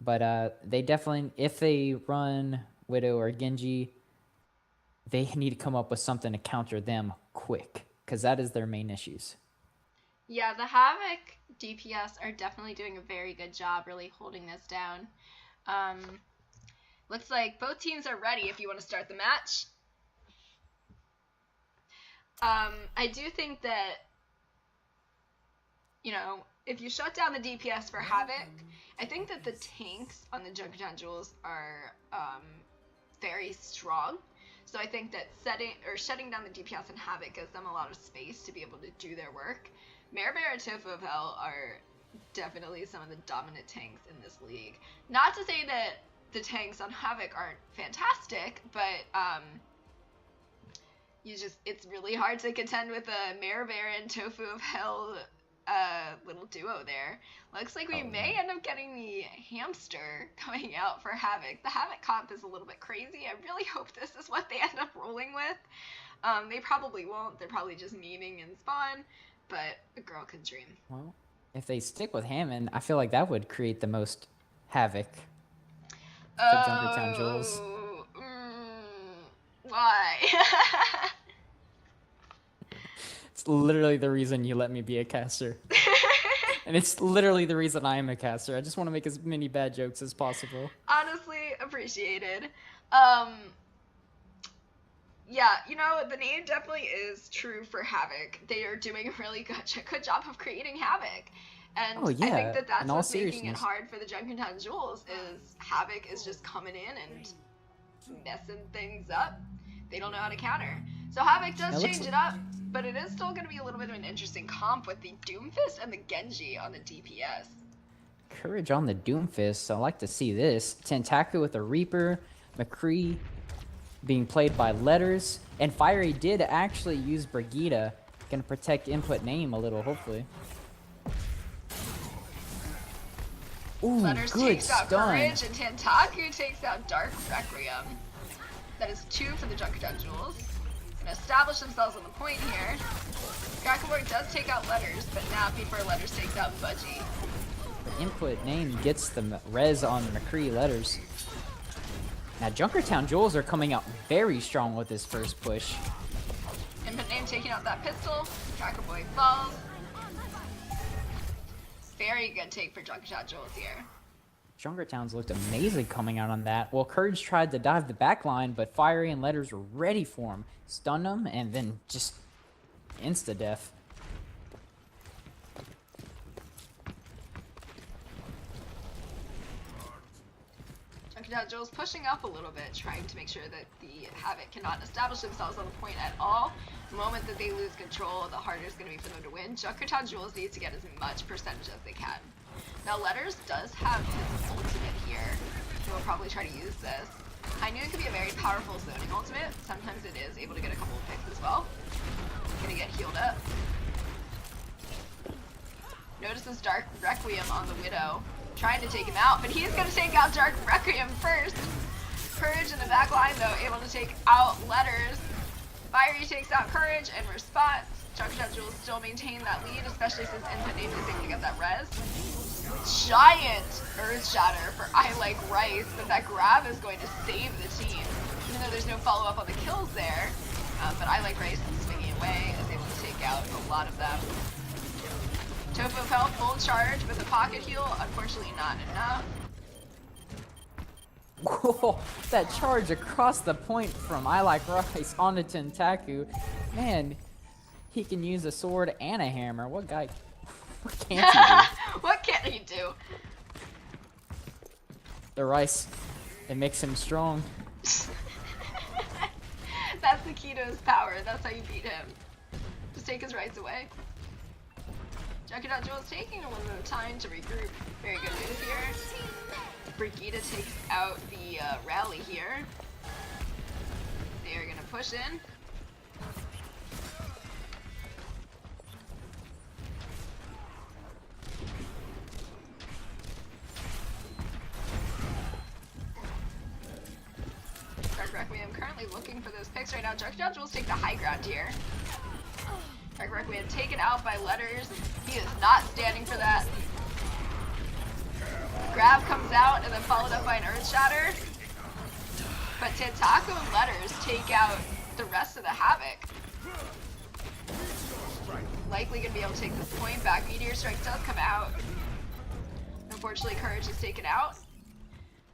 But they definitely, if they run Widow or Genji, they need to come up with something to counter them quick, because that is their main issues. Yeah, the Havoc DPS are definitely doing a very good job really holding this down. Looks like both teams are ready if you want to start the match. I do think that, you know, if you shut down the DPS for Havoc, I think that the tanks on the Junkertown Jewels are very strong. So I think that shutting down the DPS and Havoc gives them a lot of space to be able to do their work. Bear and Tofu of Hell are definitely some of the dominant tanks in this league. Not to say that the tanks on Havoc aren't fantastic, but it's really hard to contend with a Bear and Tofu of Hell little duo there. Looks like we may end up getting the hamster coming out for Havoc. The Havoc comp is a little bit crazy. I really hope this is what they end up rolling with. They probably won't. They're probably just memeing in spawn, but a girl can dream. Well, if they stick with Hammond, I feel like that would create the most havoc for Junkertown Jewels. Why? It's literally the reason you let me be a caster. And it's literally the reason I am a caster. I just want to make as many bad jokes as possible. Honestly, appreciated. Yeah, you know, the name definitely is true for Havoc. They are doing a really good job of creating Havoc. And I think that that's what's making it hard for the Junkertown Jewels is Havoc is just coming in and messing things up. They don't know how to counter. So Havoc does change it up, but it is still going to be a little bit of an interesting comp with the Doomfist and the Genji on the DPS. Courage on the Doomfist. I like to see this. Tentaku with a Reaper, McCree being played by Letters, and Fiery did actually use Brigitte. Gonna protect input name a little, hopefully. Ooh, Letters good takes out stun. Courage, and Tentaku takes out Dark Requiem. That is 2 for the Junkertown Jewels. Gonna establish themselves on the point here. Krakenborg does take out Letters, but not before Letters takes out Budgie. The input name gets the res on McCree Letters. Now Junkertown Jewels are coming out very strong with this first push. taking out that pistol. Tracker Boy falls. Very good take for Junkertown Jewels here. Junkertown's looked amazing coming out on that. Well, Courage tried to dive the back line, but Fiery and Letters were ready for him. Stunned him, and then just insta-death. Junkertown Jewels pushing up a little bit, trying to make sure that the Havoc cannot establish themselves on the point at all. The moment that they lose control, the harder it's going to be for them to win. Junkertown Jewels needs to get as much percentage as they can. Now Letters does have his ultimate here. He will probably try to use this. I knew it could be a very powerful zoning ultimate. Sometimes it is able to get a couple of picks as well. Gonna get healed up. Notices Dark Requiem on the Widow. Trying to take him out, but he's gonna take out Dark Requiem first. Courage in the back line though, able to take out Letters. Fiery takes out Courage in response. Junkertown Jewels still maintain that lead, especially since Infinite Name is able to get that res. Giant Earth Shatter for I Like Rice, but that grab is going to save the team. Even though there's no follow-up on the kills there, but I Like Rice swinging away is able to take out a lot of them. Tofu fell full charge with a pocket heal, unfortunately not enough. Whoa, that charge across the point from I Like Rice onto Tentaku. Man, he can use a sword and a hammer. What can't he do? What can't he do? The rice, it makes him strong. That's the key to his power. That's how you beat him. Just take his rights away. Junkertown Jewels taking a little bit of time to regroup. Very good move here. Brigida takes out the rally here. They are gonna push in. Dark Requiem currently looking for those picks right now. Junkertown Jewels take the high ground here. Dark Requiem taken out by Letters. He is not standing for that. Grab comes out and then followed up by an Earth Shatter. But Tentaku and Letters take out the rest of the Havoc. Likely gonna be able to take this point back. Meteor Strike does come out. Unfortunately, Courage is taken out.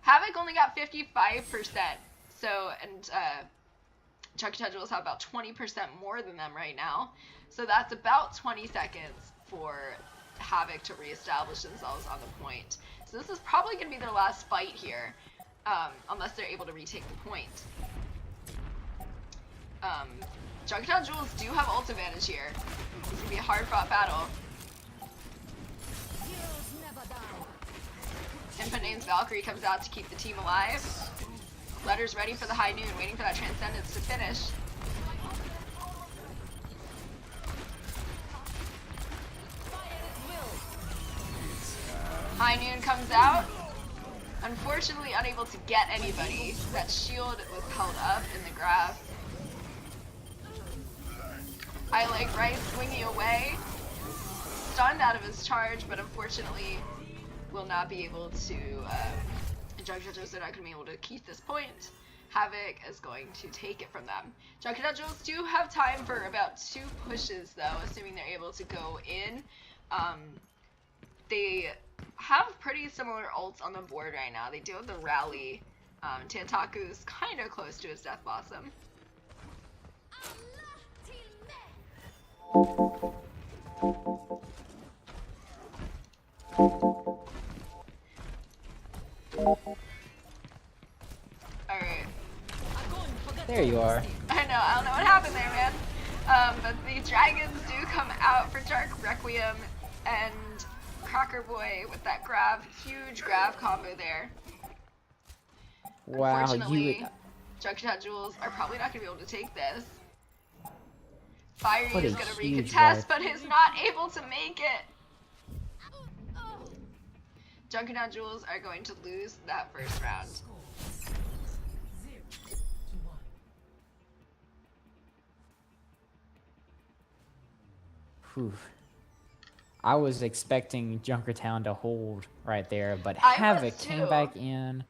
Havoc only got 55%. So, and Junkertown Jewels have about 20% more than them right now. So that's about 20 seconds for Havoc to reestablish themselves on the point. So this is probably going to be their last fight here, unless they're able to retake the point. Junkertown Jewels do have ult advantage here. It's going to be a hard-fought battle. Infinite Name's Valkyrie comes out to keep the team alive. Letters ready for the high noon, waiting for that Transcendence to finish. High noon comes out. Unfortunately unable to get anybody. That shield was held up in the grab. I Like Rice swinging away. Stunned out of his charge, but unfortunately will not be able to Junkertown Jewels are not going to be able to keep this point. Havoc is going to take it from them. Junkertown Jewels do have time for about 2 pushes though, assuming they're able to go in. They have pretty similar ults on the board right now. They do have the rally. Tentaku's kind of close to his Death Blossom. Alright. There you are. I know, I don't know what happened there, man. But the dragons do come out for Dark Requiem and Cracker Boy with that grab. Huge grab combo there. Wow, Unfortunately, Junkertown Jewels are probably not going to be able to take this. Fiery is going to recontest, but is not able to make it. Junkertown Jewels are going to lose that first round. Whew. I was expecting Junkertown to hold right there, but I Havoc was came too. back in.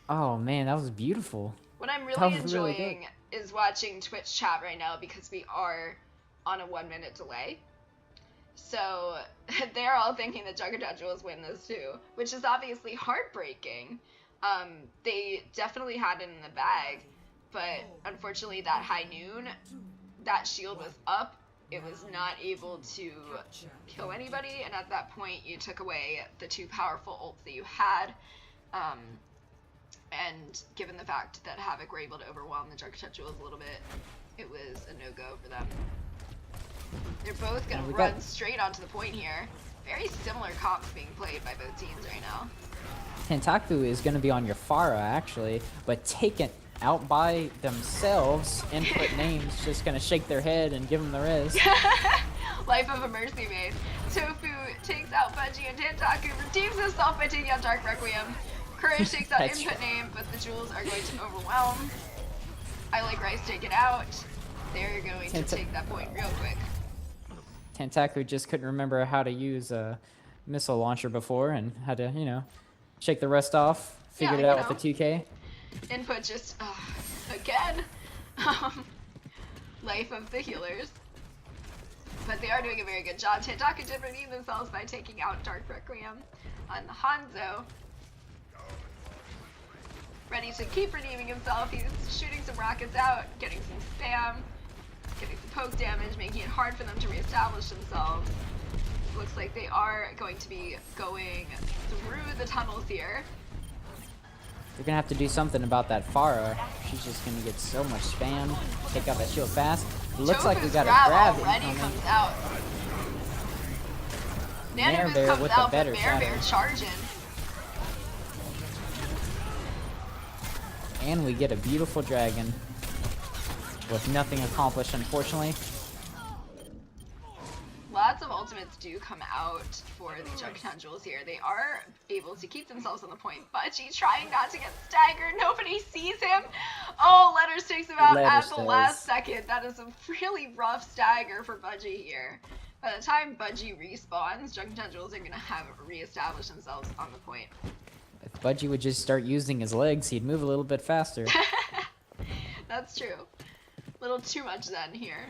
Oh man, that was beautiful. What I'm That really was really enjoying is watching Twitch chat right now because we are on a 1-minute delay. So they're all thinking that Junkertown Jewels win this too, which is obviously heartbreaking. They definitely had it in the bag, but unfortunately that high noon, that shield was up. It was not able to kill anybody, and at that point you took away the 2 powerful ults that you had. And given the fact that Havoc were able to overwhelm the Junkertown Jewels a little bit, it was a no-go for them. They're both going to run straight onto the point here. Very similar comps being played by both teams right now. Tentaku is going to be on your Pharah, actually, but taken out by themselves. Input names just going to shake their head and give them the res. Life of a Mercy Maid. Tofu takes out Budgie, and Tentaku redeems himself by taking out Dark Requiem. Courage takes out Input Name, but the Jewels are going to overwhelm. I Like Rice take it out. They're going to take that point real quick. Tentaku just couldn't remember how to use a missile launcher before and had to, you know, shake the rest off. Figured it out with the 2K. Input just, again. Life of the healers. But they are doing a very good job. Tentaku did redeem themselves by taking out Dark Requiem on the Hanzo. Ready to keep redeeming himself. He's shooting some rockets out, getting some spam, getting some poke damage, making it hard for them to reestablish themselves. Looks like they are going to be going through the tunnels here. They're gonna have to do something about that Pharah. She's just gonna get so much spam. Take out that shield fast. Looks like we got a grab already incoming. comes out. Nanoboost comes out, but Bear charging. And we get a beautiful dragon with nothing accomplished, unfortunately. Lots of ultimates do come out for the Junkertown Jewels here. They are able to keep themselves on the point. Budgie trying not to get staggered. Nobody sees him. Oh, Letters takes him out at the last second. That is a really rough stagger for Budgie here. By the time Budgie respawns, Junkertown Jewels are going to have reestablished themselves on the point. If Budgie would just start using his legs, he'd move a little bit faster. That's true. A little too much Zen here.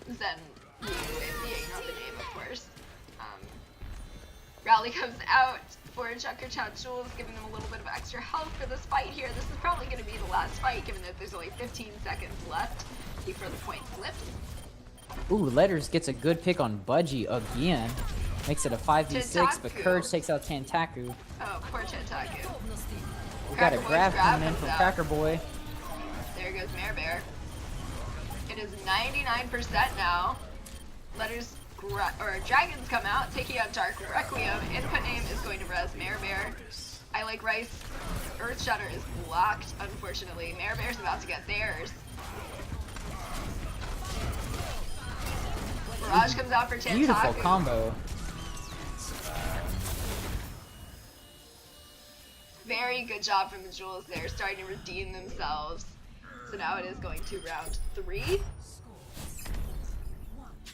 Zen being not the name, of course. Rally comes out for Junkertown Jewels, giving them a little bit of extra health for this fight here. This is probably going to be the last fight, given that there's only 15 seconds left before the point flips. Ooh, Letters gets a good pick on Budgie again. Makes it a 5v6, but Courage takes out Tentaku. Oh, poor Tentaku. We got a grab coming in from Cracker Boy. There goes Mare Bear. It is 99% now. Dragons come out, taking out Dark Requiem. Input Name is going to res Mare Bear. I Like Rice. Earth Shatter is blocked, unfortunately. Mare Bear's about to get theirs. Mirage comes out for Tentaku. Beautiful combo. Very good job from the Jewels there, starting to redeem themselves. So now it is going to round 3.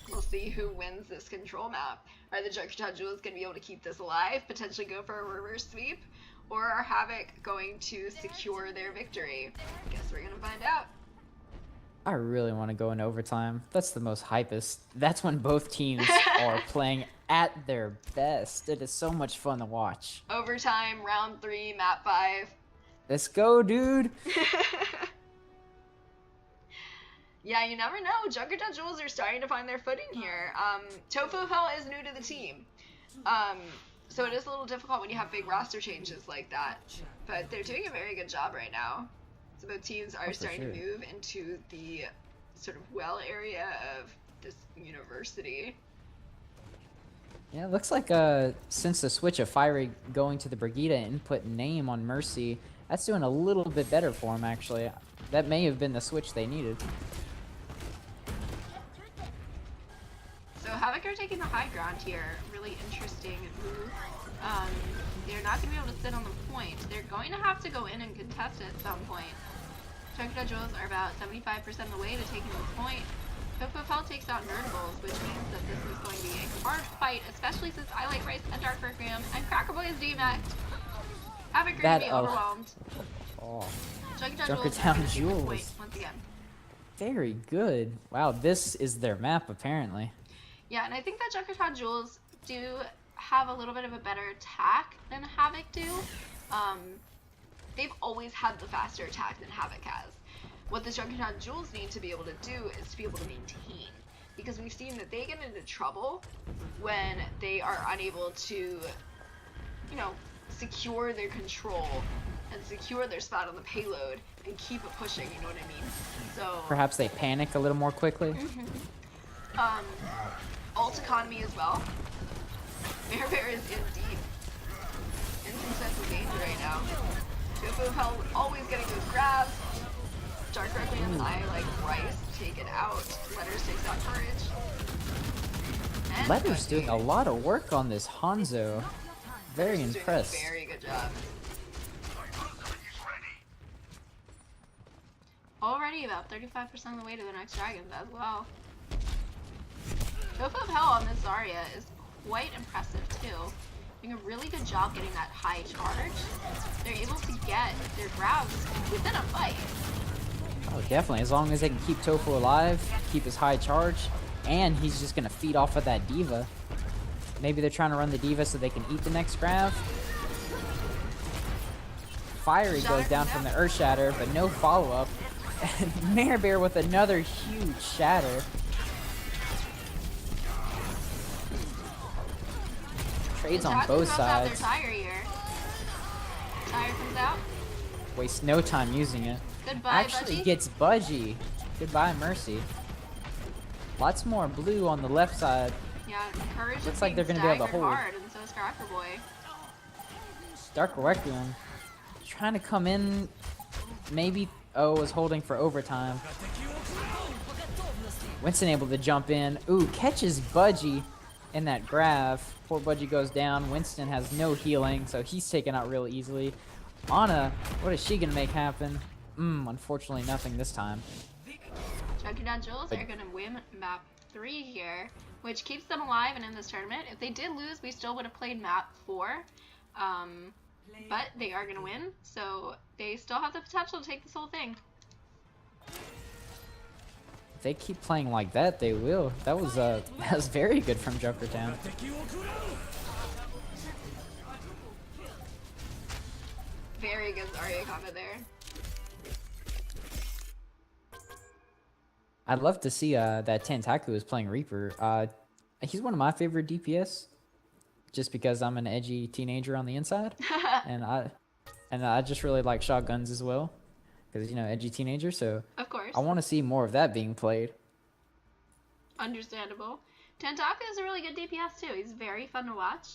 We'll see who wins this control map. Are the Junkertown Jewels going to be able to keep this alive, potentially go for a reverse sweep? Or are Havoc going to secure their victory? Guess we're going to find out. I really want to go in overtime. That's the most hypest. That's when both teams are playing at their best. It is so much fun to watch. Overtime, round 3, map 5. Let's go, dude. Yeah, you never know. Junkertown Jewels are starting to find their footing here. Tofu Hell is new to the team. So it is a little difficult when you have big roster changes like that. But they're doing a very good job right now. So both teams are starting to move into the sort of well area of this university. Yeah, it looks like since the switch of Fiery going to the Brigida Input Name on Mercy, that's doing a little bit better for him, actually. That may have been the switch they needed. So Havoc are taking the high ground here. Really interesting move. They're not going to be able to sit on the point. They're going to have to go in and contest it at some point. Junkertown Jewels are about 75% of the way to taking the point. Tofu takes out Nerdables, which means that this is going to be a hard fight, especially since I Like Rice and Dark Requiem and Cracker Boy is DMAx'd. Havoc are going to be overwhelmed. Oh, Junkertown Junkertown Jewels. Wait, Jewels. once again. Very good. Wow, this is their map apparently. Yeah, and I think that Junkertown Jewels do have a little bit of a better attack than Havoc do. They've always had the faster attack than Havoc has. What the Junkertown Jewels need to be able to do is to be able to maintain. Because we've seen that they get into trouble when they are unable to, you know, secure their control and secure their spot on the payload and keep it pushing, you know what I mean? So Perhaps they panic a little more quickly. Ult economy as well. Bear is in deep, in some sense of danger right now. Tofu of Hell always getting those grabs. Dark Requiem, I like Rice, take it out. Letters takes out Courage. And Letter's doing a lot of work on this Hanzo. Very Letters doing a impressed. very good job. Already about 35% of the way to the next dragons as well. Tofu of Hell on this Zarya is quite impressive too. Doing a really good job getting that high charge. They're able to get their grabs within a fight. Oh, definitely. As long as they can keep Tofu alive, keep his high charge, and he's just gonna feed off of that diva. Maybe they're trying to run the diva so they can eat the next grab. Fiery goes down from the Earth Shatter, but no follow-up. And Mare Bear with another huge shatter. Trades on both sides. Tire here. Tire comes out. Wastes no time using it. Goodbye, Actually Budgie. gets Budgie. Goodbye, Mercy. Lots more blue on the left side. Yeah, Courage Looks is like they're being gonna be able to staggered hold. hard, and so is Cracker Boy. Dark Requiem trying to come in. Maybe was holding for overtime. Winston able to jump in. Ooh, catches Budgie in that grab. Poor Budgie goes down. Winston has no healing, so he's taken out real easily. Anna, what is she gonna make happen? Unfortunately nothing this time. Junkertown Jewels are going to win map 3 here, which keeps them alive and in this tournament. If they did lose, we still would have played map 4. But they are going to win, so they still have the potential to take this whole thing. If they keep playing like that, they will. That was very good from Junkertown. Very good Zarya combo there. I'd love to see that Tentaku is playing Reaper. He's one of my favorite DPS, just because I'm an edgy teenager on the inside, and I just really like shotguns as well, because edgy teenager. So Of course. I want to see more of that being played. Understandable. Tentaku is a really good DPS too. He's very fun to watch.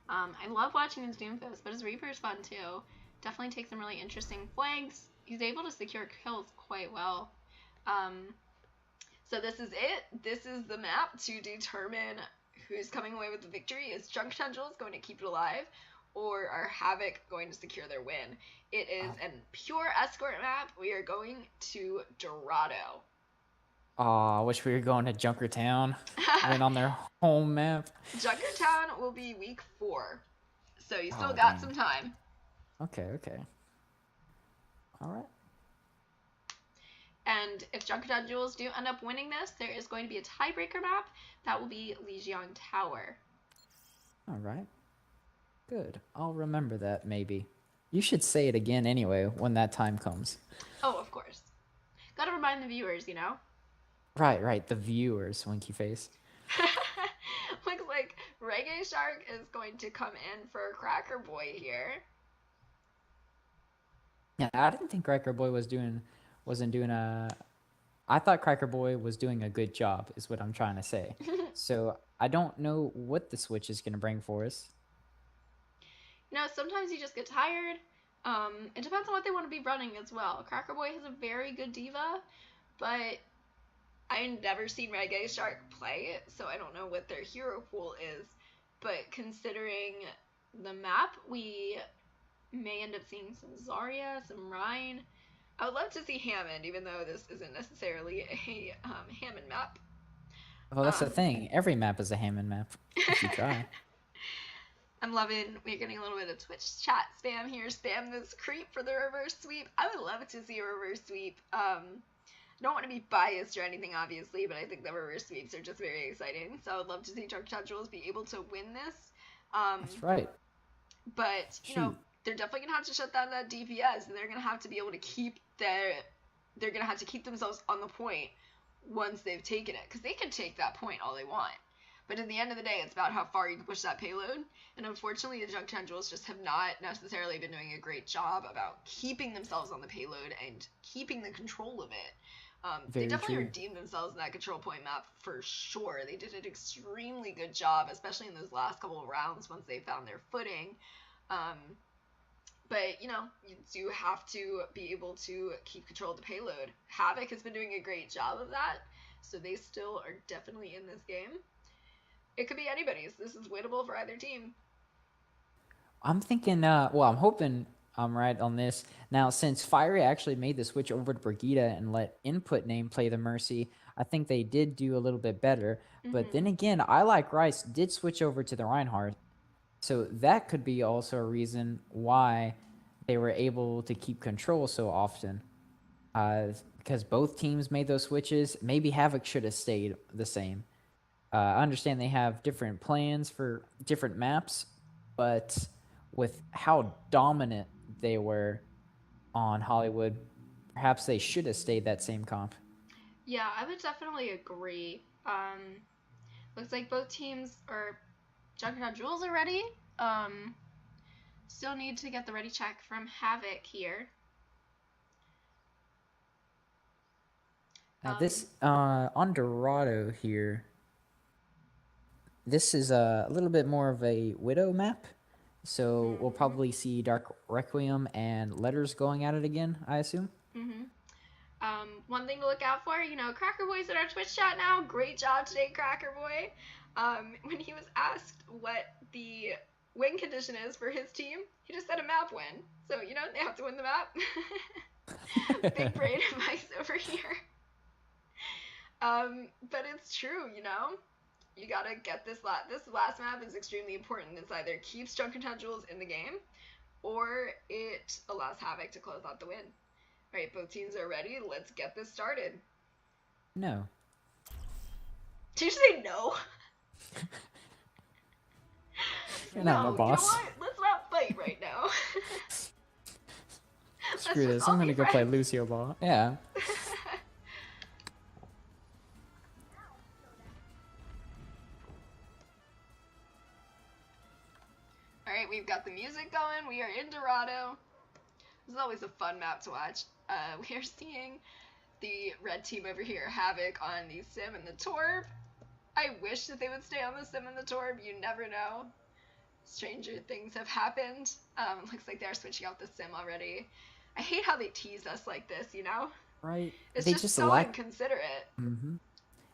I love watching his Doomfist, but his Reaper is fun too. Definitely takes some really interesting flanks. He's able to secure kills quite well. So this is it. This is the map to determine who's coming away with the victory. Is Junkertown Jewels going to keep it alive, or are Havoc going to secure their win? It is a pure escort map. We are going to Dorado. Aw, I wish we were going to Junkertown, win on their home map. Junkertown will be week 4, so you still Oh, got dang. some time. Okay. All right. And if Junkertown Jewels do end up winning this, there is going to be a tiebreaker map. That will be Legion Tower. All right. Good. I'll remember that, maybe. You should say it again anyway when that time comes. Oh, of course. Gotta remind the viewers, you know? Right. The viewers, winky face. Looks like Reggae Shark is going to come in for Cracker Boy here. Yeah, I didn't think Cracker Boy I thought Cracker Boy was doing a good job, is what I'm trying to say. So I don't know what the Switch is going to bring for us. You know, sometimes you just get tired. It depends on what they want to be running as well. Cracker Boy has a very good diva, but I've never seen Reggae Shark play it, so I don't know what their hero pool is. But considering the map, we may end up seeing some Zarya, some Rhine. I would love to see Hammond, even though this isn't necessarily a Hammond map. Well, that's the thing. Every map is a Hammond map, if you try. I'm loving, we're getting a little bit of Twitch chat spam here. Spam this creep for the reverse sweep. I would love to see a reverse sweep. I don't want to be biased or anything, obviously, but I think the reverse sweeps are just very exciting. So I would love to see Junkertown Jewels be able to win this. That's right. But, you know, they're definitely going to have to shut down that DPS, and they're going to have to be able to keep they're going to have to keep themselves on the point once they've taken it. Because they can take that point all they want. But at the end of the day, it's about how far you can push that payload. And unfortunately, the Junkertown Jewels just have not necessarily been doing a great job about keeping themselves on the payload and keeping the control of it. They definitely redeemed themselves in that control point map for sure. They did an extremely good job, especially in those last couple of rounds once they found their footing. But, you know, you do have to be able to keep control of the payload. Havoc has been doing a great job of that, so they still are definitely in this game. It could be anybody's. This is winnable for either team. I'm thinking, well, I'm hoping I'm right on this. Now, since Fiery actually made the switch over to Brigida and let Input Name play the Mercy, I think they did do a little bit better. But then again, I Like Rice did switch over to the Reinhardt. So that could be also a reason why they were able to keep control so often. Because both teams made those switches. Maybe Havoc should have stayed the same. I understand they have different plans for different maps, but with how dominant they were on Hollywood, perhaps they should have stayed that same comp. Yeah, I would definitely agree. Looks like both teams are Junkertown Jewels are ready. Still need to get the ready check from Havoc here. Now this on Dorado here, this is a little bit more of a Widow map, so we'll probably see Dark Requiem and Letters going at it again, I assume. One thing to look out for, you know, Cracker Boy's in our Twitch chat now. Great job today, Cracker Boy. When he was asked what the win condition is for his team, he just said a map win. So, you know, they have to win the map. Big brain advice over here. But it's true, you know. You gotta get this last map is extremely important. It's either keeps Junkertown Jewels in the game, or it allows Havoc to close out the win. Alright, both teams are ready. Let's get this started. No. Did you say no? You're not my boss. You know what? Let's not fight right now. Screw this. I'm gonna go play Lucio Ball. Yeah. Alright, we've got the music going. We are in Dorado. This is always a fun map to watch. We are seeing the red team over here, Havoc, on the Sim and the Torb. I wish that they would stay on the Sim and the Torb. You never know. Stranger things have happened. Looks like they're switching out the Sim already. I hate how they tease us like this, you know? Right. It's they just so inconsiderate.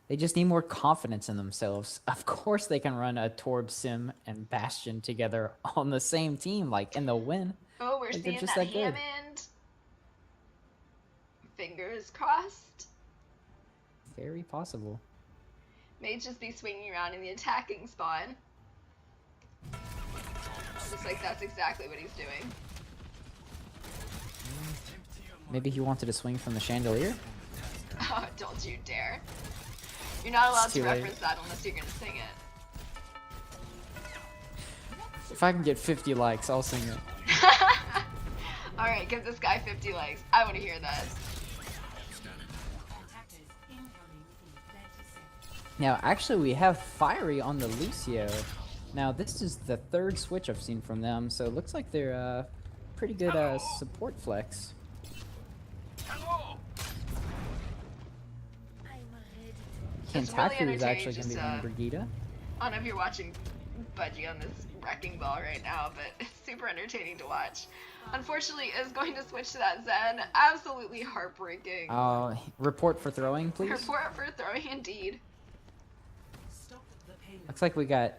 They just need more confidence in themselves. Of course they can run a Torb, Sim, and Bastion together on the same team, like, and they'll win. Oh, we're seeing that Hammond. Fingers crossed. Very possible. May just be swinging around in the attacking spawn. Looks like that's exactly what he's doing. Maybe he wanted to swing from the chandelier? Oh, don't you dare. You're not allowed to reference that unless you're gonna sing it. If I can get 50 likes, I'll sing it. Alright, give this guy 50 likes. I want to hear that. Now, actually, we have Fiery on the Lucio. Now, this is the third switch I've seen from them, so it looks like they're pretty good support flex. Kentaku is actually going to be running Brigida. I don't know if you're watching Budgie on this wrecking ball right now, but it's super entertaining to watch. Unfortunately, is going to switch to that Zen. Absolutely heartbreaking. Report for throwing, please. Report for throwing, indeed. Looks like we got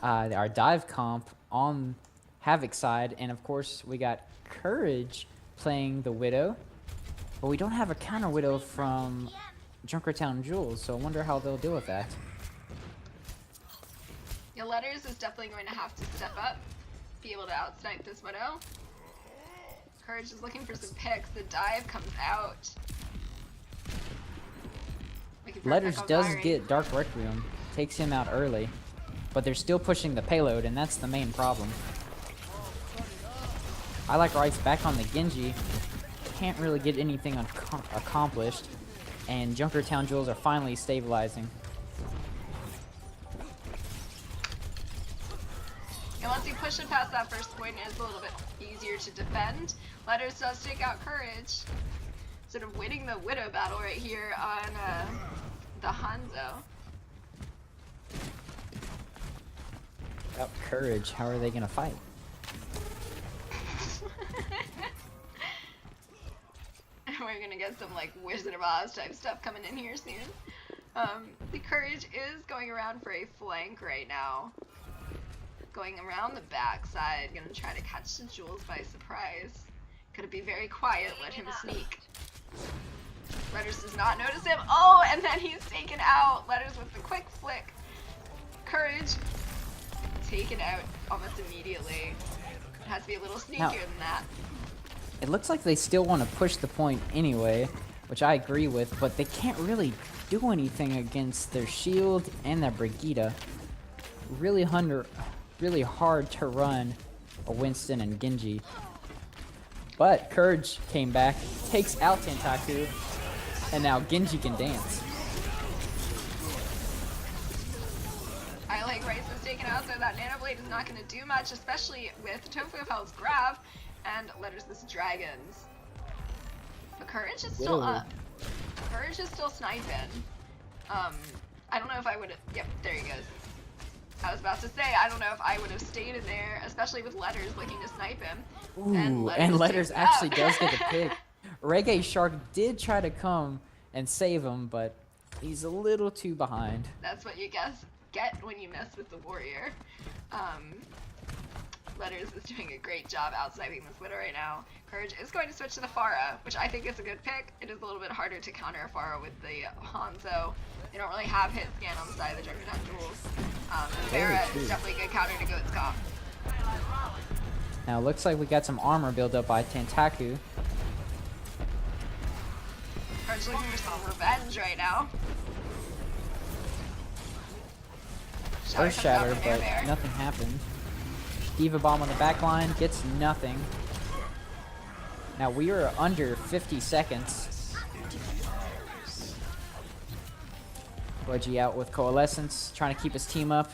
our dive comp on Havoc side, and of course we got Courage playing the Widow, but we don't have a counter Widow from Junkertown Jewels, so I wonder how they'll deal with that. Yeah, Letters is definitely going to have to step up. be able to outsnipe this Widow. Courage is looking for some picks. The dive comes out. Letters does get Dark Requiem, takes him out early, but they're still pushing the payload, and that's the main problem. I Like Rice back on the Genji, can't really get anything accomplished, and Junkertown Jewels are finally stabilizing. And once you push it past that first point, it's a little bit easier to defend. Letters does take out Courage. Sort of winning the Widow battle right here on the Hanzo. Without Courage, how are they gonna fight? We're gonna get some like Wizard of Oz type stuff coming in here soon. The Courage is going around for a flank right now. Going around the backside, gonna try to catch the Jewels by surprise. Gonna be very quiet, let him sneak. Letters does not notice him. Oh, and then he's taken out. Letters with the quick flick. Courage taken out almost immediately. It has to be a little sneakier than that. It looks like they still want to push the point anyway, which I agree with, but they can't really do anything against their shield and their Brigida. Really hard to run a Winston and Genji. But Courage came back, takes out Tentaku, and now Genji can dance. I Like Rice is taken out, so that Nano Blade is not going to do much, especially with Tofu of Hell's grab and Letters this Dragons. But Courage is still up. Courage is still sniping. I don't know if I would have... Yep, there he goes. I was about to say, I don't know if I would have stayed in there, especially with Letters looking to snipe him. Ooh, and Letters actually does get the pick. Reggae Shark did try to come and save him, but he's a little too behind. That's what you get when you mess with the warrior. Letters is doing a great job outsniping this Widow right now. Courage is going to switch to the Pharah, which I think is a good pick. It is a little bit harder to counter a Pharah with the Hanzo. They don't really have hit scan on the side of the Junkertown Jewels. Pharah is definitely a good counter to Goat's Comp. Now it looks like we got some armor built up by Tentaku. Courage looking for some revenge right now. First shatter, but nothing happened. Diva Bomb on the back line gets nothing. Now we are under 50 seconds. Budgie out with Coalescence, trying to keep his team up.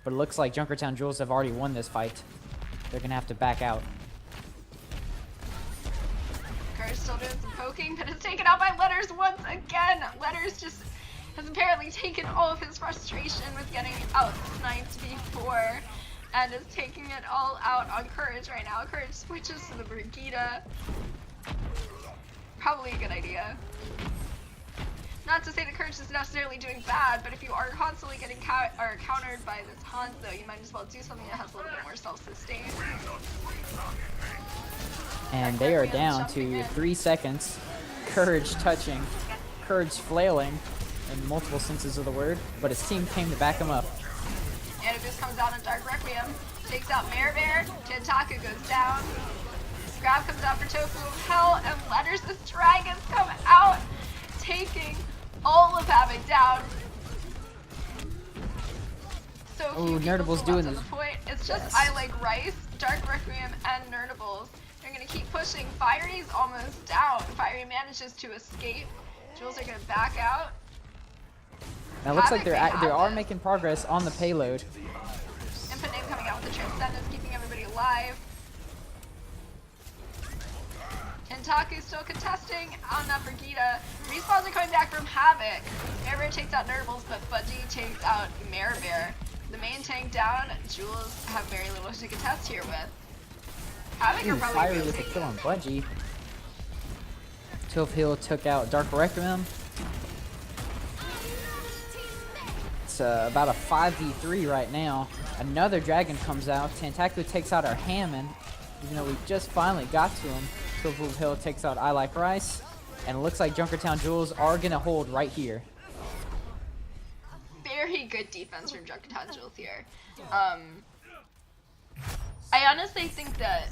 But it looks like Junkertown Jewels have already won this fight. They're gonna have to back out. Courage still doing some poking, but it's taken out by Letters once again. Letters just has apparently taken all of his frustration with getting out-sniped before, and is taking it all out on Courage right now. Courage switches to the Brigida. Probably a good idea. Not to say that Courage is necessarily doing bad, but if you are constantly getting countered by this Hanzo, you might as well do something that has a little bit more self-sustain. And they are down to 3 seconds. Courage touching. Courage flailing in multiple senses of the word, but his team came to back him up. Anubis comes out on Dark Requiem, takes out Bear, Tentaku goes down. Grab comes out for Tofu of Hell, and Letters this Dragons come out, taking all of Havoc down. So few Nerdable's doing this. Point. It's just I Like Rice, Dark Requiem, and Nerdables. They're gonna keep pushing. Fiery's almost down. Fiery manages to escape. Jewels are gonna back out. Now it looks like they are making progress on the payload. Input name coming out with the Transcendence, keeping everybody alive. Tentaku still contesting on that Brigida. Respawns are coming back from Havoc. Bear takes out Nerdables, but Budgie takes out Bear. The main tank down. Jewels have very little to contest here with. Havoc are probably Fiery with a kill on Budgie. Tilf Hill took out Dark Requiem. It's about a 5v3 right now. Another dragon comes out. Tentaku takes out our Hammond, even though we just finally got to him. Tilf Hill takes out I Like Rice, and it looks like Junkertown Jewels are gonna hold right here. Very good defense from Junkertown Jewels here. I honestly think that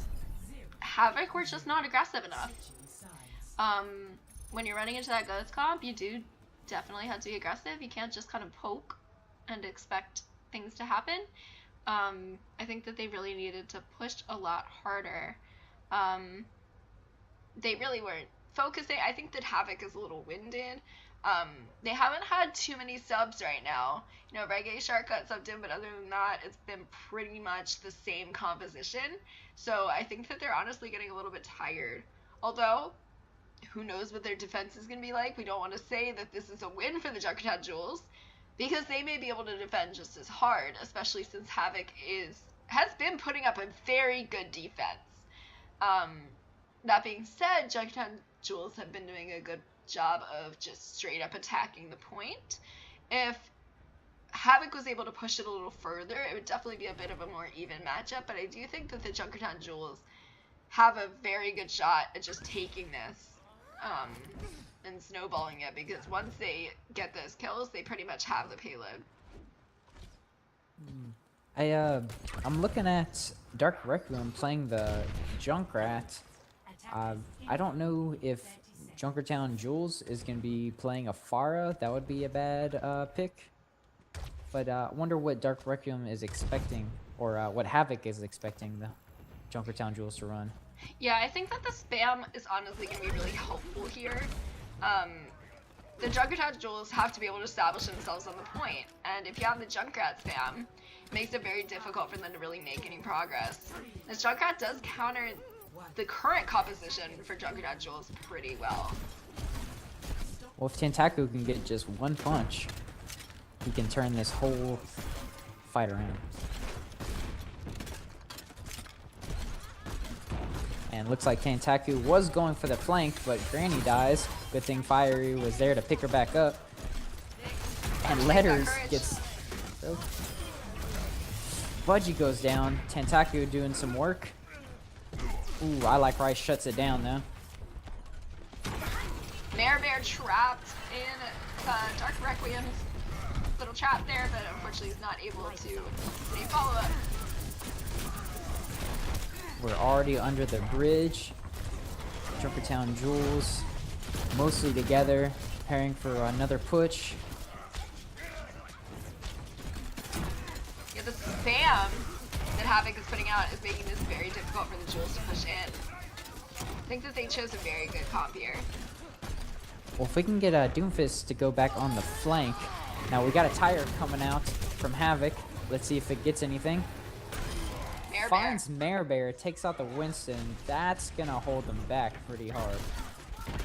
Havoc were just not aggressive enough. When you're running into that ghost comp, you do definitely have to be aggressive. You can't just kind of poke and expect things to happen. I think that they really needed to push a lot harder. They really weren't focusing. I think that Havoc is a little winded. They haven't had too many subs right now. You know, Reggae Shark got subbed in, but other than that, it's been pretty much the same composition. So I think that they're honestly getting a little bit tired. Although, who knows what their defense is going to be like. We don't want to say that this is a win for the Junkertown Jewels, because they may be able to defend just as hard, especially since Havoc has been putting up a very good defense. That being said, Junkertown Jewels have been doing a good job of just straight up attacking the point. If Havoc was able to push it a little further, it would definitely be a bit of a more even matchup, but I do think that the Junkertown Jewels have a very good shot at just taking this and snowballing it, because once they get those kills, they pretty much have the payload. I'm looking at Dark Requiem playing the Junkrat. I don't know if Junkertown Jewels is going to be playing a Pharah. That would be a bad pick. But I wonder what Dark Requiem is expecting, or what Havoc is expecting the Junkertown Jewels to run. Yeah, I think that the spam is honestly going to be really helpful here. The Junkertown Jewels have to be able to establish themselves on the point, and if you have the Junkrat spam, it makes it very difficult for them to really make any progress. This Junkrat does counter the current composition for Junkertown Jewels pretty well. Well, if Tentaku can get just one punch, he can turn this whole fight around. And looks like Tentaku was going for the flank, but Granny dies. Good thing Fiery was there to pick her back up. And Letters gets... Oh. Budgie goes down. Tentaku doing some work. Ooh, I Like Rice shuts it down though. Bear trapped in Dark Requiem's little trap there, but unfortunately he's not able to see follow-up. We're already under the bridge. Junkertown Jewels mostly together, preparing for another push. Yeah, the spam that Havoc is putting out is making this very difficult for the Jewels to push in. I think that they chose a very good comp here. Well, if we can get Doomfist to go back on the flank. Now we got a tire coming out from Havoc. Let's see if it gets anything. Finds Mare Bear, takes out the Winston. That's gonna hold them back pretty hard.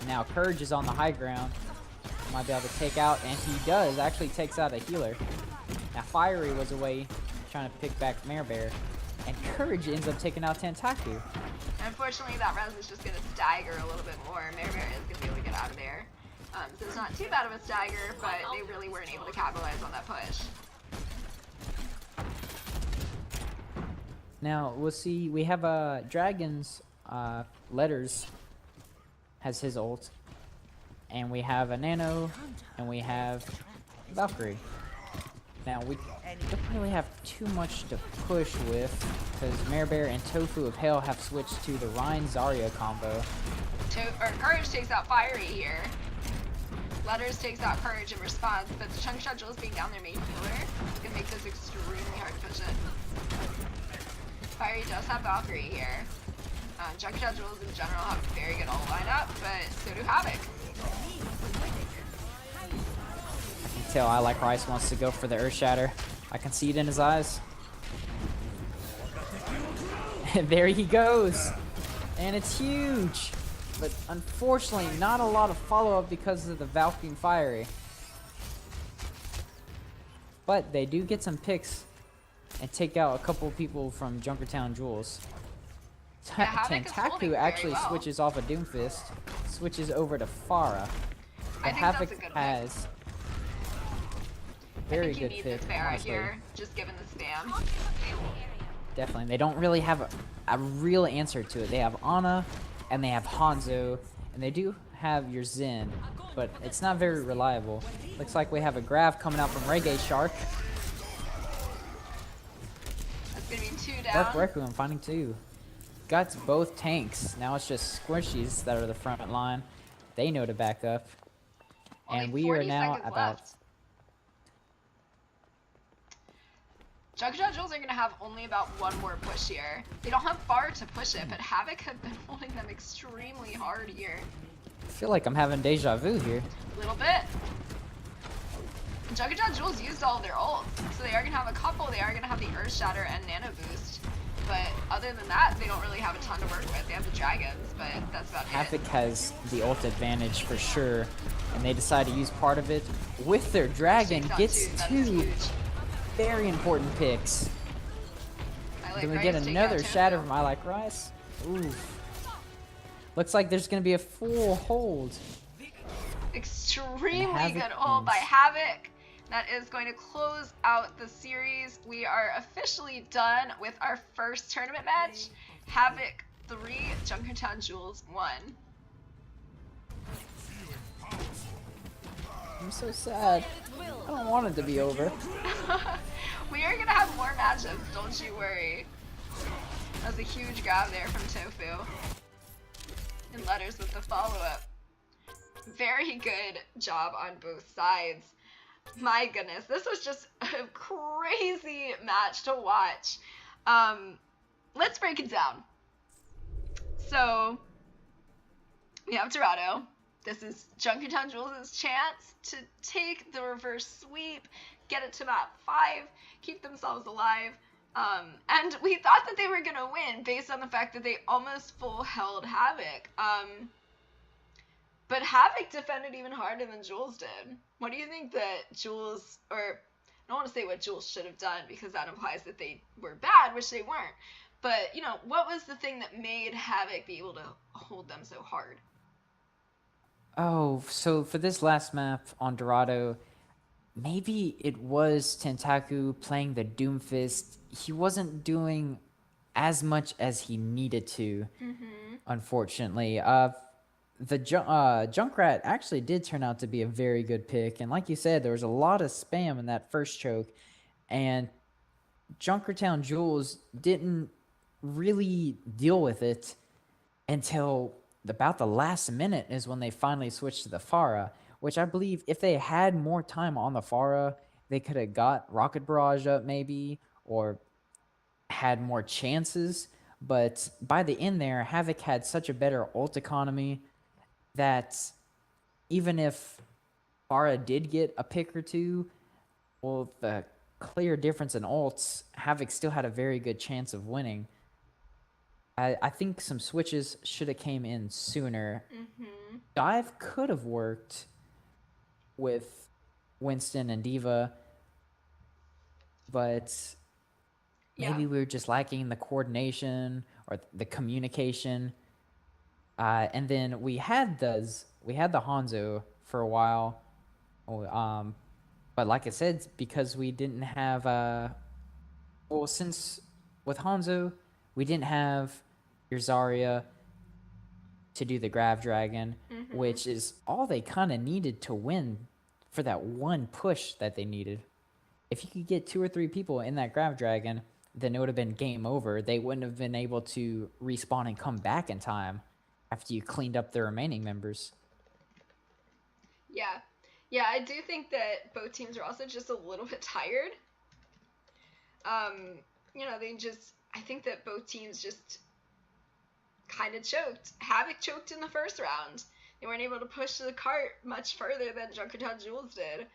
Now Courage is on the high ground. Might be able to take out, and he does. Actually takes out a healer. Now Fiery was away trying to pick back Mare Bear. And Courage ends up taking out Tentaku. Unfortunately, that res is just gonna stagger a little bit more. Mare Bear is gonna be able to get out of there. So it's not too bad of a stagger, but they really weren't able to capitalize on that push. Now, we'll see, we have Dragon's Letters has his ult, and we have a Nano, and we have Valkyrie. Now, we don't really have too much to push with, because Mare Bear and Tofu of Hell have switched to the Rein Zarya combo. Courage takes out Fiery here. Letters takes out Courage in response, but the Junkertown Jewels being down their main healer is going to make this extremely hard to push it. Fiery does have Valkyrie here. Junkertown Jewels in general have a very good ult lineup, but so do Havoc. You can tell I Like Rice wants to go for the Earth Shatter. I can see it in his eyes. And there he goes. And it's huge. But unfortunately, not a lot of follow-up because of the Valkyrie and Fiery. But they do get some picks and take out a couple people from Junkertown Jewels. Tentaku actually switches off of Doomfist, switches over to Pharah. I think Havoc that's a good has very good I think you need pick, this Pharah honestly. here, just given the spam. Definitely. They don't really have a real answer to it. They have Ana, and they have Hanzo, and they do have your Zen, but it's not very reliable. Looks like we have a grab coming out from Reggae Shark. That's going to be 2 Dark down. Requiem finding 2. Got both tanks. Now it's just Squishies that are the front line. They know to back up. Only And we 40 are now seconds about... left. Junkertown Jewels are going to have only about one more push here. They don't have far to push it, but Havoc have been holding them extremely hard here. I feel like I'm having deja vu here. A little bit. Junkertown Jewels used all of their ults, so they are going to have a couple. They are going to have the Earth Shatter and Nano Boost. But other than that, they don't really have a ton to work with. They have the Dragons, but that's about it. Havoc has the ult advantage for sure. And they decide to use part of it with their Dragon. Takes out Gets That is 2 huge. very important picks. I like Then we Rice get take another out shatter Tofu. from I Like Rice. Oof. Looks like there's going to be a full hold. Extremely Havoc good ult by wins. Havoc. That is going to close out the series. We are officially done with our first tournament match. Havoc 3, Junkertown Jewels 1. I'm so sad. I don't want it to be over. We are gonna have more matchups, don't you worry. That was a huge grab there from Tofu. And Letters with the follow-up. Very good job on both sides. My goodness, this was just a crazy match to watch. Let's break it down. So, we have Dorado. This is Junkertown Jewels' chance to take the reverse sweep, get it to map 5, keep themselves alive. And we thought that they were going to win based on the fact that they almost full held Havoc. But Havoc defended even harder than Jewels did. What do you think that Jewels, or I don't want to say what Jewels should have done because that implies that they were bad, which they weren't. But, you know, what was the thing that made Havoc be able to hold them so hard? Oh, so for this last map on Dorado, maybe it was Tentaku playing the Doomfist. He wasn't doing as much as he needed to, unfortunately. The Junkrat actually did turn out to be a very good pick. And like you said, there was a lot of spam in that first choke. And Junkertown Jewels didn't really deal with it until about the last minute is when they finally switched to the Pharah, which I believe if they had more time on the Pharah, they could have got Rocket Barrage up maybe, or had more chances. But by the end there, Havoc had such a better ult economy that even if Pharah did get a pick or two, well, the clear difference in ults, Havoc still had a very good chance of winning. I think some switches should have came in sooner. Dive could have worked with Winston and Diva, but maybe we were just lacking the coordination or the communication. And then we had the Hanzo for a while. But like I said, because we didn't have since with Hanzo, we didn't have your Zarya to do the Grav Dragon, which is all they kind of needed to win for that one push that they needed. If you could get 2 or 3 people in that Grav Dragon, then it would have been game over. They wouldn't have been able to respawn and come back in time after you cleaned up the remaining members. Yeah, I do think that both teams are also just a little bit tired. You know, I think that both teams just kind of choked. Havoc choked in the first round. They weren't able to push the cart much further than Junkertown Jewels did.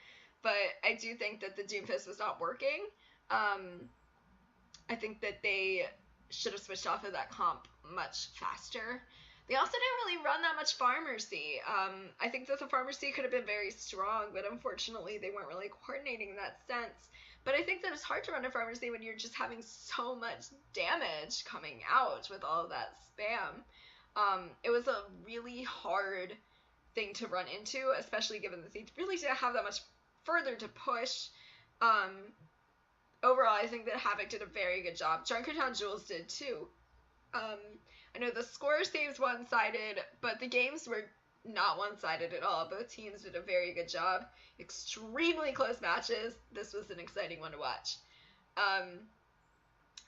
But I do think that the Doomfist was not working. I think that they should have switched off of that comp much faster. They also didn't really run that much Pharmacy. I think that the Pharmacy could have been very strong, but unfortunately they weren't really coordinating in that sense. But I think that it's hard to run a Pharmacy when you're just having so much damage coming out with all of that spam. It was a really hard thing to run into, especially given that they really didn't have that much further to push. Overall, I think that Havoc did a very good job. Junkertown Jewels did too. I know the score saves one-sided, but the games were not one-sided at all. Both teams did a very good job. Extremely close matches. This was an exciting one to watch.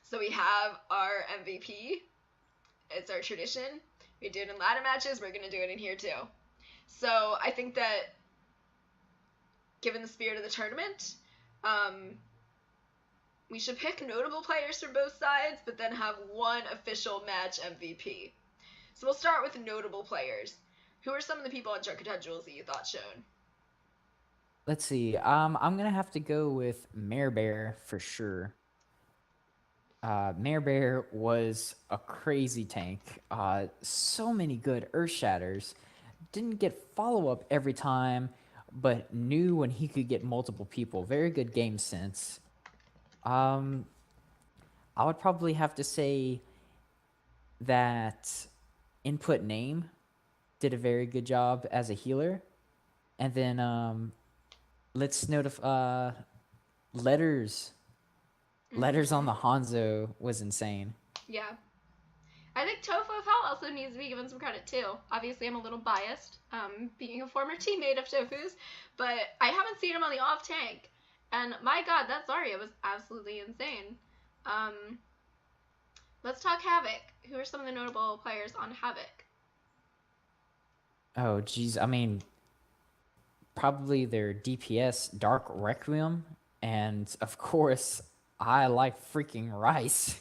So we have our MVP. It's our tradition. We do it in ladder matches. We're going to do it in here too. So I think that given the spirit of the tournament, we should pick notable players from both sides, but then have one official match MVP. So we'll start with notable players. Who are some of the people on Junkertown Jewels that you thought shone? Let's see. I'm gonna have to go with Mare Bear for sure. Mare Bear was a crazy tank. So many good Earth Shatters. Didn't get follow-up every time, but knew when he could get multiple people. Very good game sense. I would probably have to say that Input Name did a very good job as a healer. And then let's notify Letters. Letters on the Hanzo was insane. Yeah. I think Tofu also needs to be given some credit too. Obviously, I'm a little biased, being a former teammate of Tofu's, but I haven't seen him on the off tank. And my god, that Zarya was absolutely insane. Let's talk Havoc. Who are some of the notable players on Havoc? Oh, geez. I mean, probably their DPS, Dark Requiem. And, of course, I like freaking Rice.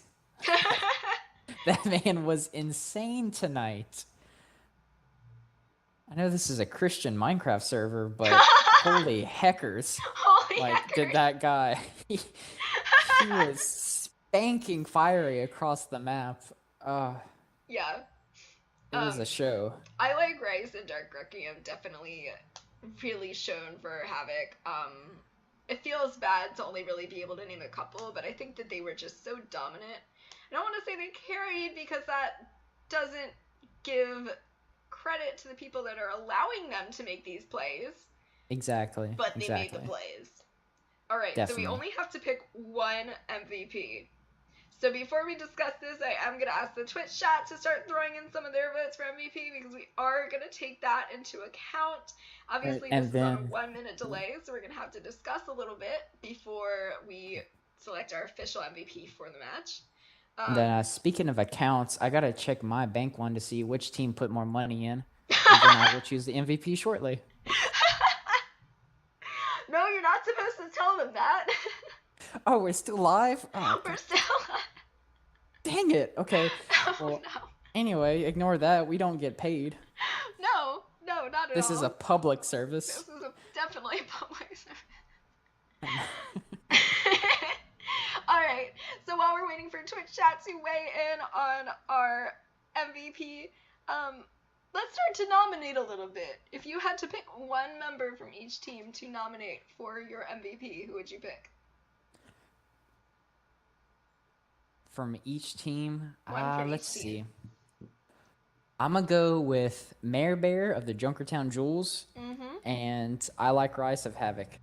That man was insane tonight. I know this is a Christian Minecraft server, but holy heckers. Holy Like, heckers. did that guy... he was spanking Fiery across the map. Yeah. It was a show. I like Rice and Dark Requiem definitely really shown for Havoc. It feels bad to only really be able to name a couple, but I think that they were just so dominant. I don't want to say they carried because that doesn't give credit to the people that are allowing them to make these plays. Exactly. But they made the plays. All right, Definitely. so we only have to pick one MVP. So before we discuss this, I am going to ask the Twitch chat to start throwing in some of their votes for MVP because we are going to take that into account. Obviously, And this is on a then- 1 minute delay, so we're going to have to discuss a little bit before we select our official MVP for the match. And then, speaking of accounts, I gotta check my bank one to see which team put more money in. And then I will choose the MVP shortly. No, you're not supposed to tell them that. Oh, we're still live? Oh, We're still dang it. Okay. Oh, Well, no. anyway, ignore that. We don't get paid. No, not at all. This is a public service. This is definitely a public service. Alright, so while we're waiting for Twitch chat to weigh in on our MVP, let's start to nominate a little bit. If you had to pick one member from each team to nominate for your MVP, who would you pick? From each team, One from let's each see. team. I'm gonna go with Mare Bear of the Junkertown Jewels, Mm-hmm. and I Like Rice of Havoc.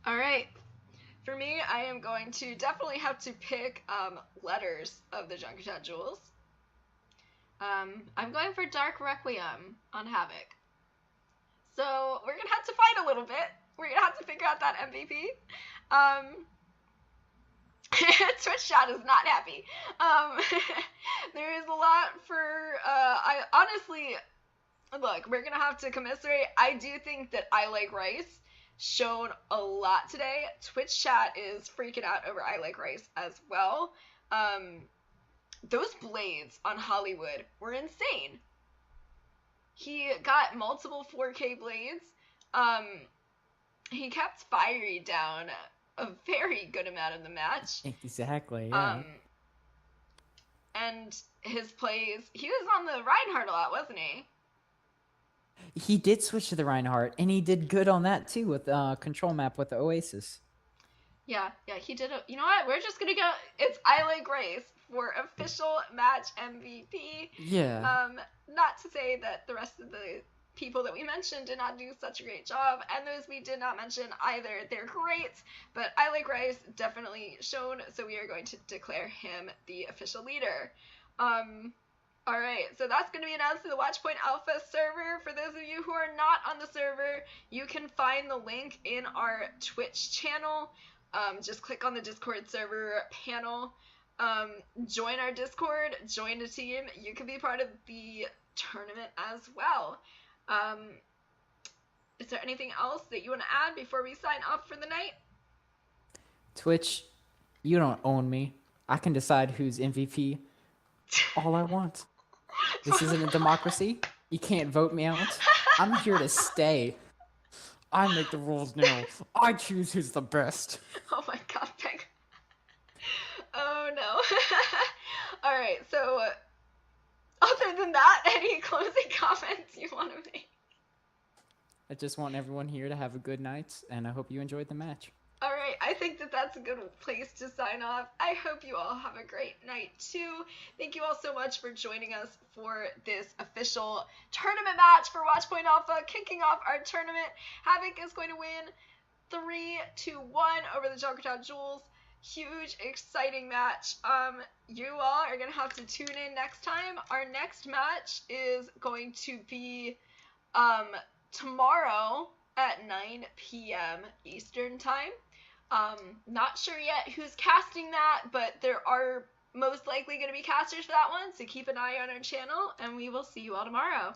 Alright. For me, I am going to definitely have to pick Letters of the Junkertown Jewels. I'm going for Dark Requiem on Havoc. So we're gonna have to fight a little bit. We're gonna have to figure out that MVP. Twitch chat is not happy. There is a lot for I honestly look, we're gonna have to commiserate. I do think that I Like Rice shown a lot today. Twitch chat is freaking out over I Like Rice as well. Those blades on Hollywood were insane. He got multiple 4K blades. He kept Fiery down a very good amount of the match. Exactly, yeah. And his plays, he was on the Reinhardt a lot, wasn't he? He did switch to the Reinhardt, and he did good on that too with control map with the Oasis. Yeah, he did. You know what? We're just gonna go. It's I Like Rice for official match MVP. Yeah. Not to say that the rest of the people that we mentioned did not do such a great job, and those we did not mention either. They're great, but I Like Rice definitely shown, so we are going to declare him the official leader. Alright, so that's going to be announced to the WatchpointAlpha server. For those of you who are not on the server, you can find the link in our Twitch channel. Just click on the Discord server panel, join our Discord, join a team. You can be part of the tournament as well. Is there anything else that you want to add before we sign off for the night? Twitch, you don't own me. I can decide who's MVP all I want. This isn't a democracy. You can't vote me out. I'm here to stay. I make the rules now. I choose who's the best. Oh my god, Peg. Oh no. Alright, so other than that, any closing comments you want to make? I just want everyone here to have a good night, and I hope you enjoyed the match. Alright, I think that that's a good place to sign off. I hope you all have a great night too. Thank you all so much for joining us for this official tournament match for Watchpoint Alpha, kicking off our tournament. Havoc is going to win 3-1 over the Junkertown Jewels. Huge, exciting match. You all are going to have to tune in next time. Our next match is going to be tomorrow at 9 p.m. Eastern Time. Not sure yet who's casting that, but there are most likely going to be casters for that one, so keep an eye on our channel, and we will see you all tomorrow.